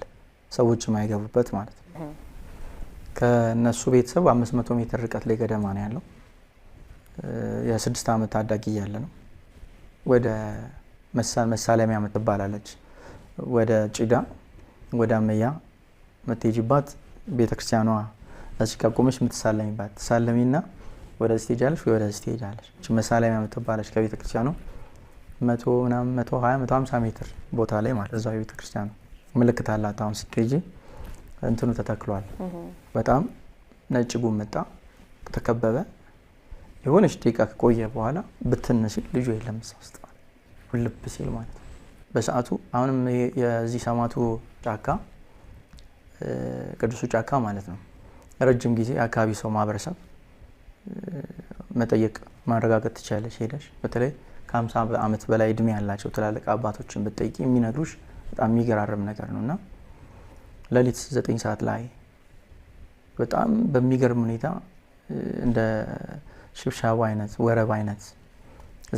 ሰዎች የማይገቡበት ማለት ነው። ከነሱ ቤተሰብ 500 ሜትር ርቀት ላይ ገደማ ነው ያለው። የ6 ዓመት ታዳጊ እያለ ነው ወደ መሳለሚያ ምትባላለች ወደ ጭዳ ወደ አመያ ምትሄጂባት ቤተክርስቲያኗ እዚህ ከቆመሽ ምትሳለሚባት ተሳለሚና ወደ ስቴጃለሽ ወይ ወደ ስቴጃለሽ። እቺ መሳለሚያ ምትባለች ከቤተክርስቲያኗ 120-150 ሜትር ቦታ ላይ ማለት እዛው ቤተክርስቲያኗ ምልክት አላት። አሁን ስትሄጂ እንትኑ ተተክሏል። በጣም ነጭ ጉም መጣ፣ ተከበበ። የሆነች ደቂቃ ከቆየ በኋላ ብትን ሲል ልጁ የለም እዛ ውስጥ ልብ ሲል ማለት ነው። በሰዓቱ አሁንም የዚህ ሰማዕቱ ጫካ ቅዱሱ ጫካ ማለት ነው ረጅም ጊዜ አካባቢ ሰው ማህበረሰብ መጠየቅ ማረጋገጥ ትችላለሽ ሄደሽ። በተለይ ከ50 ዓመት በላይ እድሜ ያላቸው ትላልቅ አባቶችን ብትጠይቂ የሚነግሩሽ በጣም የሚገራርም ነገር ነውና ሌሊት 9 ሰዓት ላይ በጣም በሚገርም ሁኔታ እንደ ሽብሻባ አይነት ወረብ አይነት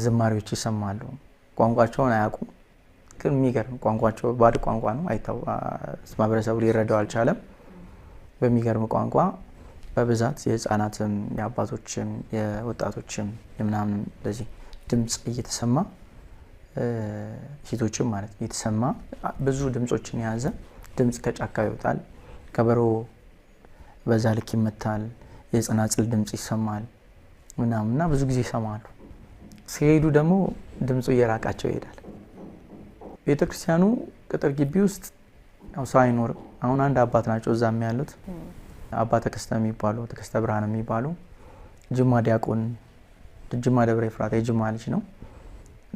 ዝማሬዎች ይሰማሉ። ቋንቋቸውን አያውቁም፣ ግን የሚገርም ቋንቋቸው ባድ ቋንቋ ነው። ማህበረሰቡ ሊረዳው አልቻለም። በሚገርም ቋንቋ በብዛት የህፃናትም የአባቶችም የወጣቶችም የምናምን እንደዚህ ድምጽ እየተሰማ ሴቶችም ማለት እየተሰማ ብዙ ድምጾችን የያዘ ድምጽ ከጫካ ይወጣል። ከበሮ በዛ ልክ ይመታል። የጽናጽል ድምጽ ይሰማል ምናምንና ብዙ ጊዜ ይሰማሉ። ሲሄዱ ደግሞ ድምጹ እየራቃቸው ይሄዳል። ቤተክርስቲያኑ ቅጥር ግቢ ውስጥ ሰው አይኖርም። አሁን አንድ አባት ናቸው እዛም ያሉት አባ ተከስተ የሚባሉ ተከስተ ብርሃን የሚባሉ ጅማ ዲያቆን፣ ጅማ ደብረ ኤፍራታ የጅማ ልጅ ነው።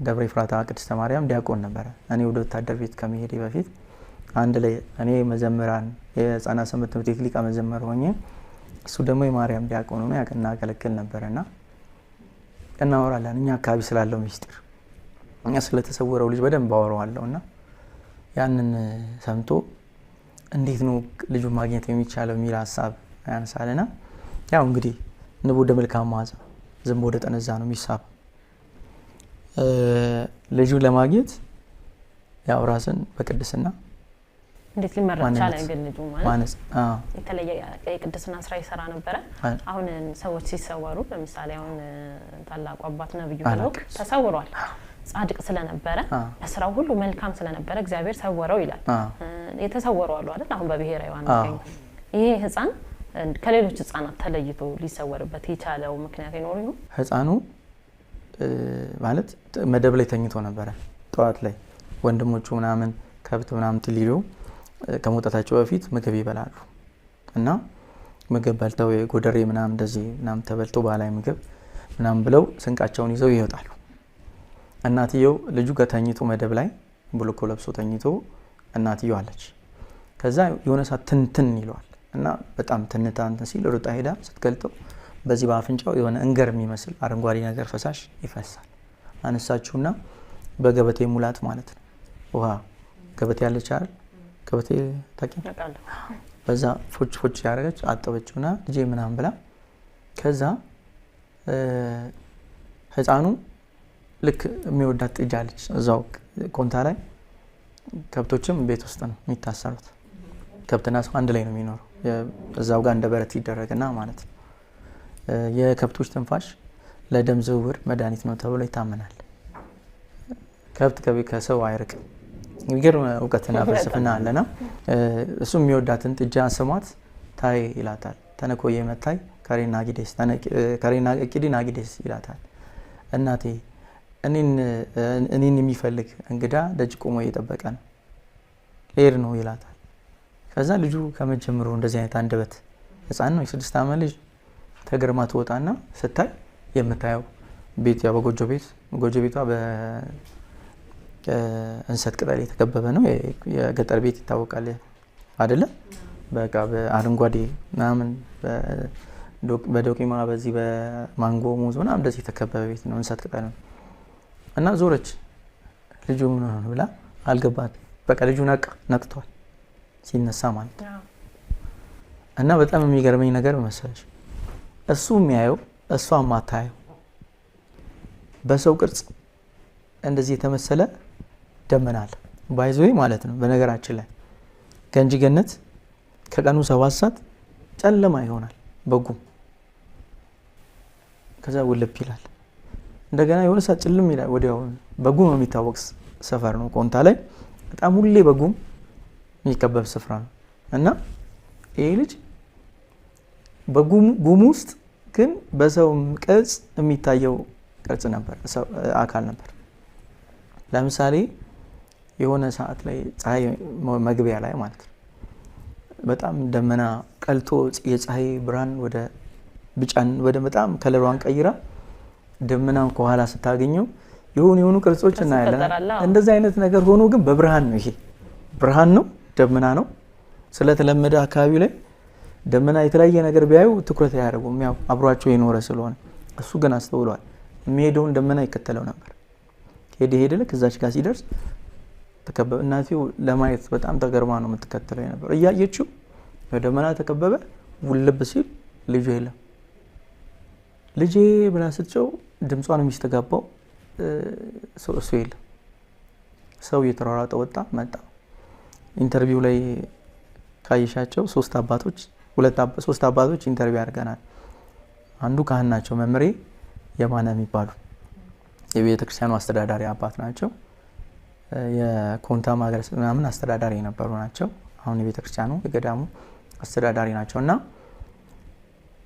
ደብረ ኤፍራታ ቅድስተ ማርያም ዲያቆን ነበረ። እኔ ወደ ወታደር ቤት ከመሄዴ በፊት አንድ ላይ እኔ መዘምራን የህፃናት ሰንበት ትምህርት ቤት ሊቀ መዘመር ሆኜ እሱ ደግሞ የማርያም ዲያቆን ሆኖ ያገለግል ነበርና እናወራለን። እኛ አካባቢ ስላለው ሚስጥር እኛ ስለተሰወረው ልጅ በደንብ አወራዋለሁና ያንን ሰምቶ እንዴት ነው ልጁን ማግኘት የሚቻለው የሚል ሀሳብ ያነሳልና ያው እንግዲህ ንብ ወደ መልካም መዓዛ ዝንብ ወደ ጠነዛ ነው የሚሳብ። ልጁን ለማግኘት ያው ራስን በቅድስና እንዴት ሊመራ ቻለ? ግን ልጁ ማለት የተለየ የቅድስና ስራ ይሰራ ነበረ። አሁን ሰዎች ሲሰወሩ ለምሳሌ አሁን ታላቁ አባት ነብዩ ሄኖክ ተሰውሯል። ጻድቅ ስለነበረ ለስራው ሁሉ መልካም ስለነበረ እግዚአብሔር ሰወረው ይላል። የተሰወሩ አሉ አይደል? አሁን በብሔራዊ ዋና ይሄ ህፃን ከሌሎች ህፃናት ተለይቶ ሊሰወርበት የቻለው ምክንያት ይኖር ይሆን? ህፃኑ ማለት መደብ ላይ ተኝቶ ነበረ። ጠዋት ላይ ወንድሞቹ ምናምን ከብት ምናምን ትሊሉ ከመውጣታቸው በፊት ምግብ ይበላሉ እና ምግብ በልተው የጎደሬ ምናምን እንደዚህ ምናምን ተበልተው ባህላዊ ምግብ ምናምን ብለው ስንቃቸውን ይዘው ይወጣሉ። እናትየው ልጁ ከተኝቶ መደብ ላይ ብሎኮ ለብሶ ተኝቶ እናትየው አለች። ከዛ የሆነ ሰዓት ትንትን ይለዋል እና በጣም ትንታን ሲል ሩጣ ሄዳ ስትገልጠው በዚህ በአፍንጫው የሆነ እንገር የሚመስል አረንጓዴ ነገር ፈሳሽ ይፈሳል። አነሳችውና በገበቴ ሙላት ማለት ነው ውሃ ገበቴ ያለች አይደል? ገበቴ ታውቂያለሽ? በዛ ፎች ፎች ያደረገች አጠበችውና ልጄ ምናምን ብላ ከዛ ህፃኑ ልክ የሚወዳት ጥጃ አለች እዛው ኮንታ ላይ። ከብቶችም ቤት ውስጥ ነው የሚታሰሩት። ከብትና ሰው አንድ ላይ ነው የሚኖረው። እዛው ጋር እንደ በረት ይደረግና ማለት ነው። የከብቶች ትንፋሽ ለደም ዝውውር መድኃኒት ነው ተብሎ ይታመናል። ከብት ከሰው አይርቅም። የሚገርም እውቀትና ፍልስፍና አለና እሱ የሚወዳትን ጥጃ ስሟት ታይ ይላታል። ተነኮዬ መታይ ከሬና ጊዴስ ከሬና ቂዲና ጊዴስ ይላታል። እናቴ እኔን የሚፈልግ እንግዳ ደጅ ቆሞ እየጠበቀ ነው ሌር ነው ይላታል። ከዛ ልጁ ከመጀመሩ እንደዚህ አይነት አንደበት ህፃን ነው የ6 ዓመት ልጅ ተገርማ ትወጣና ስታይ የምታየው ቤት ያው በጎጆ ቤቷ በእንሰት ቅጠል የተከበበ ነው። የገጠር ቤት ይታወቃል አይደለ? በቃ በአረንጓዴ ምናምን በዶቂማ በዚህ በማንጎ ሙዝ ምናምን እንደዚህ የተከበበ ቤት ነው። እንሰት ቅጠል ነው እና ዞረች። ልጁ ምን ሆነ ብላ አልገባት። በቃ ልጁ ነቅቷል ሲነሳ ማለት ነው። እና በጣም የሚገርመኝ ነገር መሰለሽ እሱ የሚያየው እሷ ማታየው በሰው ቅርጽ እንደዚህ የተመሰለ ደመና አለ ባይዞይ ማለት ነው። በነገራችን ላይ ገንጂ ገነት ከቀኑ 7 ሰዓት ጨለማ ይሆናል በጉም ከዛ ውልብ ይላል። እንደገና የሆነ ሰዓት ጭልም ይላል። ወዲያው በጉም የሚታወቅ ሰፈር ነው ኮንታ ላይ በጣም ሁሌ በጉም የሚከበብ ስፍራ ነው። እና ይሄ ልጅ በጉም ውስጥ ግን በሰው ቅርጽ የሚታየው ቅርጽ ነበር፣ አካል ነበር። ለምሳሌ የሆነ ሰዓት ላይ ፀሐይ መግቢያ ላይ ማለት ነው በጣም ደመና ቀልቶ የፀሐይ ብርሃን ወደ ብጫን ወደ በጣም ከለሯን ቀይራ ደመናን ከኋላ ስታገኘው የሆኑ ቅርጾች እናያለን። እንደዚህ አይነት ነገር ሆኖ ግን በብርሃን ነው። ይሄ ብርሃን ነው፣ ደመና ነው። ስለተለመደ አካባቢ ላይ ደመና የተለያየ ነገር ቢያዩ ትኩረት አያደርጉም፣ ያው አብሯቸው የኖረ ስለሆነ። እሱ ግን አስተውሏል። የሚሄደውን ደመና ይከተለው ነበር። ሄደ ልክ እዛች ጋር ሲደርስ ተከበበ። እናቴው ለማየት በጣም ተገርማ ነው የምትከተለው ነበር። እያየችው በደመና ተከበበ። ውልብ ሲል ልጁ የለም። ልጄ ብላ ስትጨው ድምጿን የሚስተጋባው እሱ የለም። ሰው እየተሯሯጠ ወጣ መጣ። ኢንተርቪው ላይ ካየሻቸው ሶስት አባቶች ኢንተርቪው ያደርገናል። አንዱ ካህን ናቸው፣ መምሬ የማነ የሚባሉ የቤተ ክርስቲያኑ አስተዳዳሪ አባት ናቸው። የኮንታ ማገር ምናምን አስተዳዳሪ የነበሩ ናቸው። አሁን የቤተ ክርስቲያኑ የገዳሙ አስተዳዳሪ ናቸው። እና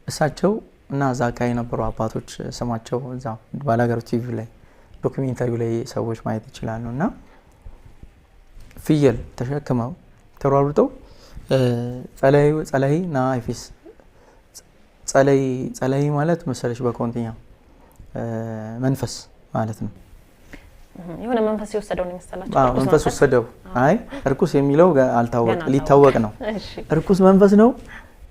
እሳቸው እና እዛ አካባቢ የነበሩ አባቶች ስማቸው እዛ ባላገሩ ቲቪ ላይ ዶክሜንታሪው ላይ ሰዎች ማየት ይችላሉ። እና ፍየል ተሸክመው ተሯሩጠው ጸለይ ና አይፊስ ጸለይ ማለት መሰለሽ በኮንትኛ መንፈስ ማለት ነው። የሆነ መንፈስ የወሰደው ነው የሚመስላችሁ? አዎ መንፈስ ወሰደው። አይ እርኩስ የሚለው ሊታወቅ ነው። እርኩስ መንፈስ ነው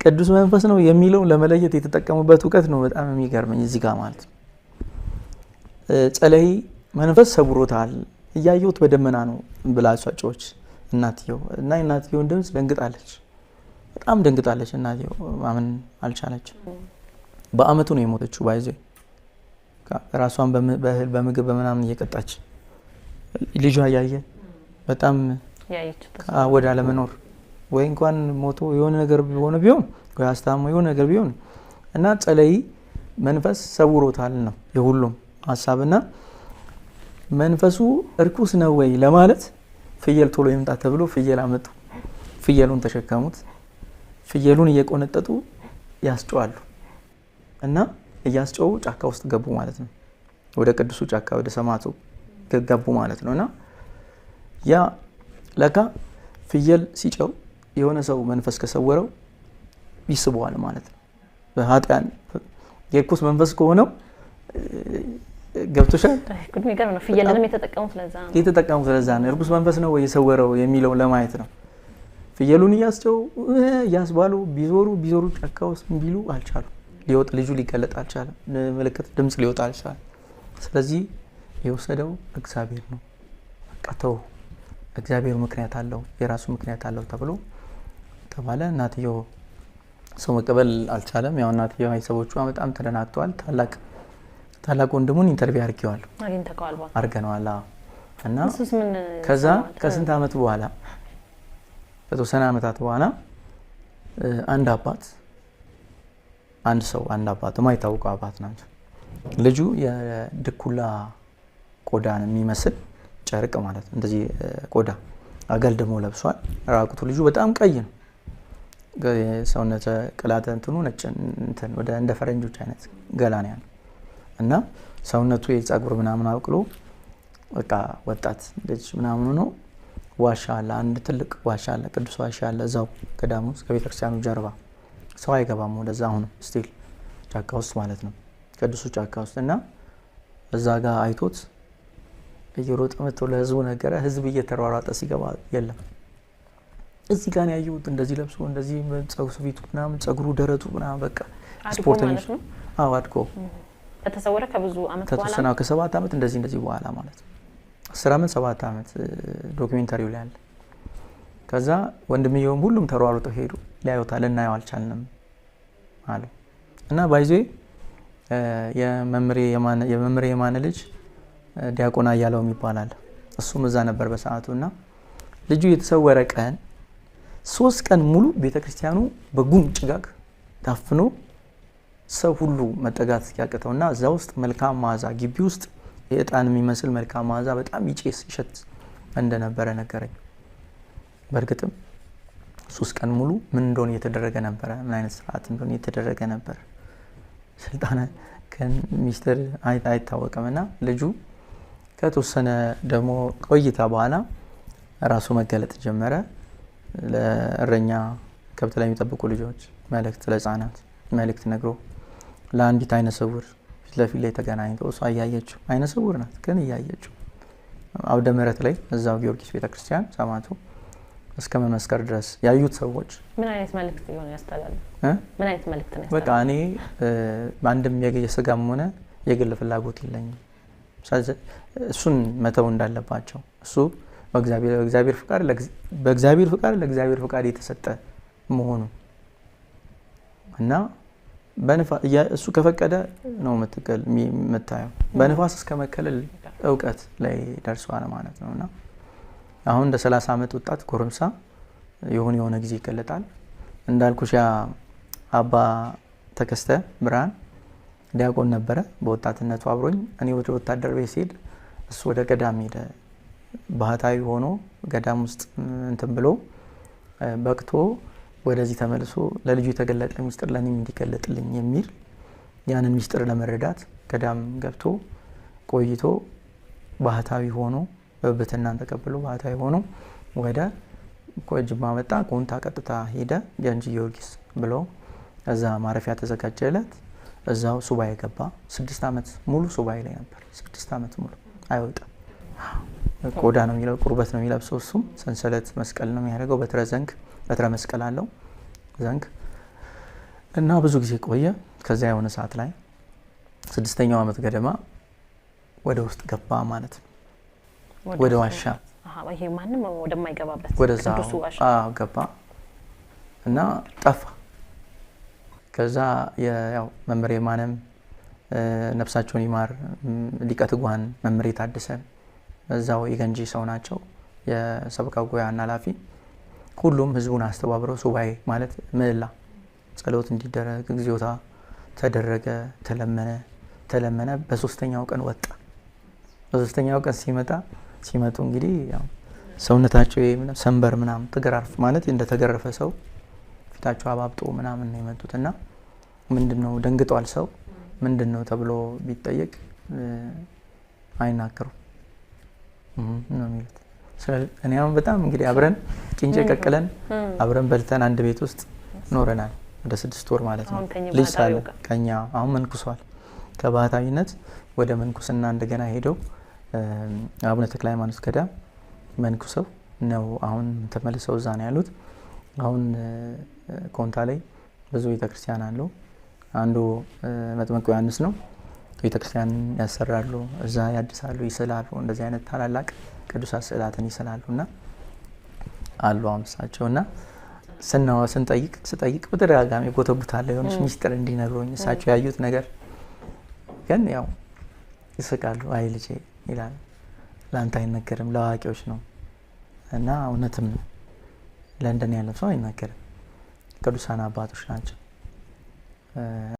ቅዱስ መንፈስ ነው የሚለው ለመለየት የተጠቀሙበት እውቀት ነው በጣም የሚገርመኝ እዚህ ጋር ማለት ነው። ጸለይ መንፈስ ሰብሮታል እያየሁት በደመና ነው ብላ ጫጮች እናትየው እና እናትየውን ድምጽ ደንግጣለች፣ በጣም ደንግጣለች። እናትየው ማመን አልቻለችም። በአመቱ ነው የሞተችው። ባይዘ ራሷን በእህል በምግብ በምናምን እየቀጣች ልጇ ያየ በጣም ወደ አለመኖር ወይ እንኳን ሞቶ የሆነ ነገር ቢሆን ወይ አስታሞ የሆነ ነገር ቢሆን እና ጸለይ መንፈስ ሰውሮታል ነው የሁሉም ሐሳብና መንፈሱ እርኩስ ነው ወይ ለማለት ፍየል ቶሎ ይምጣ ተብሎ ፍየል አመጡ። ፍየሉን ተሸከሙት። ፍየሉን እየቆነጠጡ ያስጨዋሉ እና እያስጨው ጫካ ውስጥ ገቡ ማለት ነው። ወደ ቅዱሱ ጫካ ወደ ሰማዕቱ ገቡ ማለት ነውና ያ ለካ ፍየል ሲጨው የሆነ ሰው መንፈስ ከሰወረው ይስበዋል ማለት ነው። በኃጢያን የርኩስ መንፈስ ከሆነው ገብቶሻል። ጉድ የሚገርም ነው። ፍየልንም የተጠቀሙት ለዛ ነው። እርኩስ መንፈስ ነው ወይ የሰወረው የሚለው ለማየት ነው። ፍየሉን እያስባሉ ቢዞሩ ጫካ ውስጥ ቢሉ አልቻሉ። ልጁ ሊገለጥ አልቻለም። ምልክት ድምጽ ሊወጣ አልቻለም። ስለዚህ የወሰደው እግዚአብሔር ነው። ቀተው እግዚአብሔር ምክንያት አለው፣ የራሱ ምክንያት አለው ተብሎ ተባለ። እናትየው ሰው መቀበል አልቻለም። ያው እናትየው አይሰቦቿ በጣም ተደናግጠዋል። ታላቅ ወንድሙን ኢንተርቪው አድርገነዋል። እና ከዛ ከስንት ዓመት በኋላ ከተወሰነ ዓመታት በኋላ አንድ አባት የማይታወቀው አባት ናቸው። ልጁ የድኩላ ቆዳን የሚመስል ጨርቅ ማለት ነው እንደዚህ ቆዳ አገልድሞ ለብሷል። ራቁቱ ልጁ በጣም ቀይ ነው። ሰውነተ ቅላተ እንትኑ ነጭ እንትን ወደ እንደ ፈረንጆች አይነት ገላ ነው ያለው እና ሰውነቱ የፀጉር ምናምን አብቅሎ በቃ ወጣት ልጅ ምናምን ነው። ዋሻ አለ፣ አንድ ትልቅ ዋሻ አለ፣ ቅዱስ ዋሻ አለ እዛው ገዳሙ ውስጥ ከቤተክርስቲያኑ ጀርባ። ሰው አይገባም ወደዛ። አሁን ስቲል ጫካ ውስጥ ማለት ነው ቅዱሱ ጫካ ውስጥ እና እዛ ጋር አይቶት እየሮጠ መጥቶ ለህዝቡ ነገረ። ህዝብ እየተሯሯጠ ሲገባ የለም እዚህ ጋር ያየሁት እንደዚህ ለብሶ እንደዚህ ፊቱ ምናምን ጸጉሩ ደረቱ ምናምን በቃ ስፖርተኞች ነው። አዎ አድጎ ከተሰወረ ከብዙ አመት በኋላ ከተወሰነ ከ7 አመት እንደዚህ በኋላ ማለት ነው 10 አመት 7 አመት ዶክመንታሪው ላይ አለ። ከዛ ወንድምየውም ሁሉም ተሯሩጠው ሄዱ ሊያዩታል። እናየው አልቻልንም አሉ እና ባይዜ የመምሬ የማነ ልጅ ዲያቆን አያለው ይባላል። እሱም እዛ ነበር በሰዓቱ እና ልጁ የተሰወረ ቀን 3 ቀን ሙሉ ቤተክርስቲያኑ በጉም ጭጋግ ታፍኖ ሰው ሁሉ መጠጋት እስኪያቅተውና እዛ ውስጥ መልካም መዓዛ ግቢ ውስጥ የእጣን የሚመስል መልካም መዓዛ በጣም ይጨስ ይሸት እንደነበረ ነገረኝ። በእርግጥም 3 ቀን ሙሉ ምን እንደሆነ እየተደረገ ነበረ፣ ምን አይነት ስርዓት እንደሆነ እየተደረገ ነበር። ስልጣነ ሚስጥር አይታወቅምና ልጁ ከተወሰነ ደግሞ ቆይታ በኋላ ራሱ መገለጥ ጀመረ። ለእረኛ ከብት ላይ የሚጠብቁ ልጆች መልእክት፣ ለህፃናት መልእክት ነግሮ ለአንዲት አይነ ስውር ፊት ለፊት ላይ ተገናኝተው እሷ እያየችው አይነ ስውር ናት ግን እያየችው አውደ ምሕረት ላይ እዛው ጊዮርጊስ ቤተክርስቲያን ሰማዕቱ እስከ መመስከር ድረስ ያዩት ሰዎች ምን አይነት መልእክት ይሆን ያስተላልፋል? ምን አይነት መልእክት ነው ያስተላልፋል? በቃ እኔ አንድም የስጋም ሆነ የግል ፍላጎት የለኝም፣ እሱን መተው እንዳለባቸው እሱ በእግዚአብሔር ፍቃድ ለእግዚአብሔር ፍቃድ የተሰጠ መሆኑ እና እሱ ከፈቀደ ነው የምታየው። በንፋስ እስከ መከለል እውቀት ላይ ደርሷል ማለት ነው። እና አሁን እንደ 30 አመት ወጣት ጎረምሳ የሆነ ጊዜ ይገለጣል። እንዳልኩሽ ያ አባ ተከስተ ብርሃን ዲያቆን ነበረ በወጣትነቱ አብሮኝ። እኔ ወደ ወታደር ቤት ሲሄድ እሱ ወደ ገዳም ሄደ። ባህታዊ ሆኖ ገዳም ውስጥ እንትን ብሎ በቅቶ ወደዚህ ተመልሶ ለልጁ የተገለጠ ሚስጥር ለኔም እንዲገለጥልኝ የሚል ያንን ሚስጥር ለመረዳት ገዳም ገብቶ ቆይቶ ባህታዊ ሆኖ በብትናን ተቀብሎ ባህታዊ ሆኖ ወደ ጅማ መጣ። ኮንታ ቀጥታ ሄደ ገንጂ ጊዮርጊስ ብሎ እዛ ማረፊያ ተዘጋጀለት። እዛው ሱባኤ ገባ። 6 አመት ሙሉ ሱባኤ ላይ ነበር። 6 አመት ሙሉ አይወጣም። ቆዳ ነው የሚለው ቁርበት ነው የሚለብሰው። እሱም ሰንሰለት መስቀል ነው የሚያደርገው። በትረ መስቀል አለው ዘንግ እና ብዙ ጊዜ ቆየ። ከዛ የሆነ ሰዓት ላይ 6ኛው አመት ገደማ ወደ ውስጥ ገባ ማለት ነው። ወደ ዋሻ ይሄ ማንንም ወደማይገባበት ወደዛ ገባ እና ጠፋ። ከዛ ያው መምሬ ማንም ነፍሳቸውን ይማር ሊቀ ትጉሃን መምሬ ታደሰ እዛው የገንጂ ሰው ናቸው፣ የሰበካ ጉባኤ ኃላፊ። ሁሉም ህዝቡን አስተባብረው ሱባኤ ማለት ምህላ ጸሎት እንዲደረግ እግዚኦታ ተደረገ። ተለመነ። በ3ኛው ቀን ወጣ። በ3ኛው ቀን ሲመጡ እንግዲህ ያው ሰውነታቸው ሰንበር ምናምን ተገራርፍ ማለት እንደተገረፈ ሰው ፊታቸው አባብጦ ምናምን ነው የመጡትና ምንድነው ደንግጧል ሰው ምንድነው ተብሎ ቢጠየቅ አይናገሩም ነው የሚሉት። እኔ አሁን በጣም እንግዲህ አብረን ቂንጬ ቀቅለን አብረን በልተን አንድ ቤት ውስጥ ኖረናል ወደ 6 ወር ማለት ነው። ልጅ ሳለ ከኛ አሁን መንኩሷል። ከባህታዊነት ወደ መንኩስና እንደገና ሄደው አቡነ ተክለ ሃይማኖት ገዳም መንኩሰው ነው አሁን ተመልሰው እዛ ነው ያሉት። አሁን ኮንታ ላይ ብዙ ቤተክርስቲያን አለው። አንዱ መጥምቁ ዮሐንስ ነው። ቤተክርስቲያን ያሰራሉ፣ እዛ ያድሳሉ፣ ይስላሉ። እንደዚህ አይነት ታላላቅ ቅዱሳት ስዕላትን ይስላሉና አሉ አምሳቸውና ስጠይቅ በተደጋጋሚ ጎተጉታለሁ የሆነች ሚስጥር እንዲነግሩኝ እሳቸው ያዩት ነገር ግን ያው ይስቃሉ። አይ ልጄ ይላል ለአንተ አይነገርም ለአዋቂዎች ነው እና እውነትም ለእንደኔ ያለ ሰው አይነገርም። ቅዱሳን አባቶች ናቸው።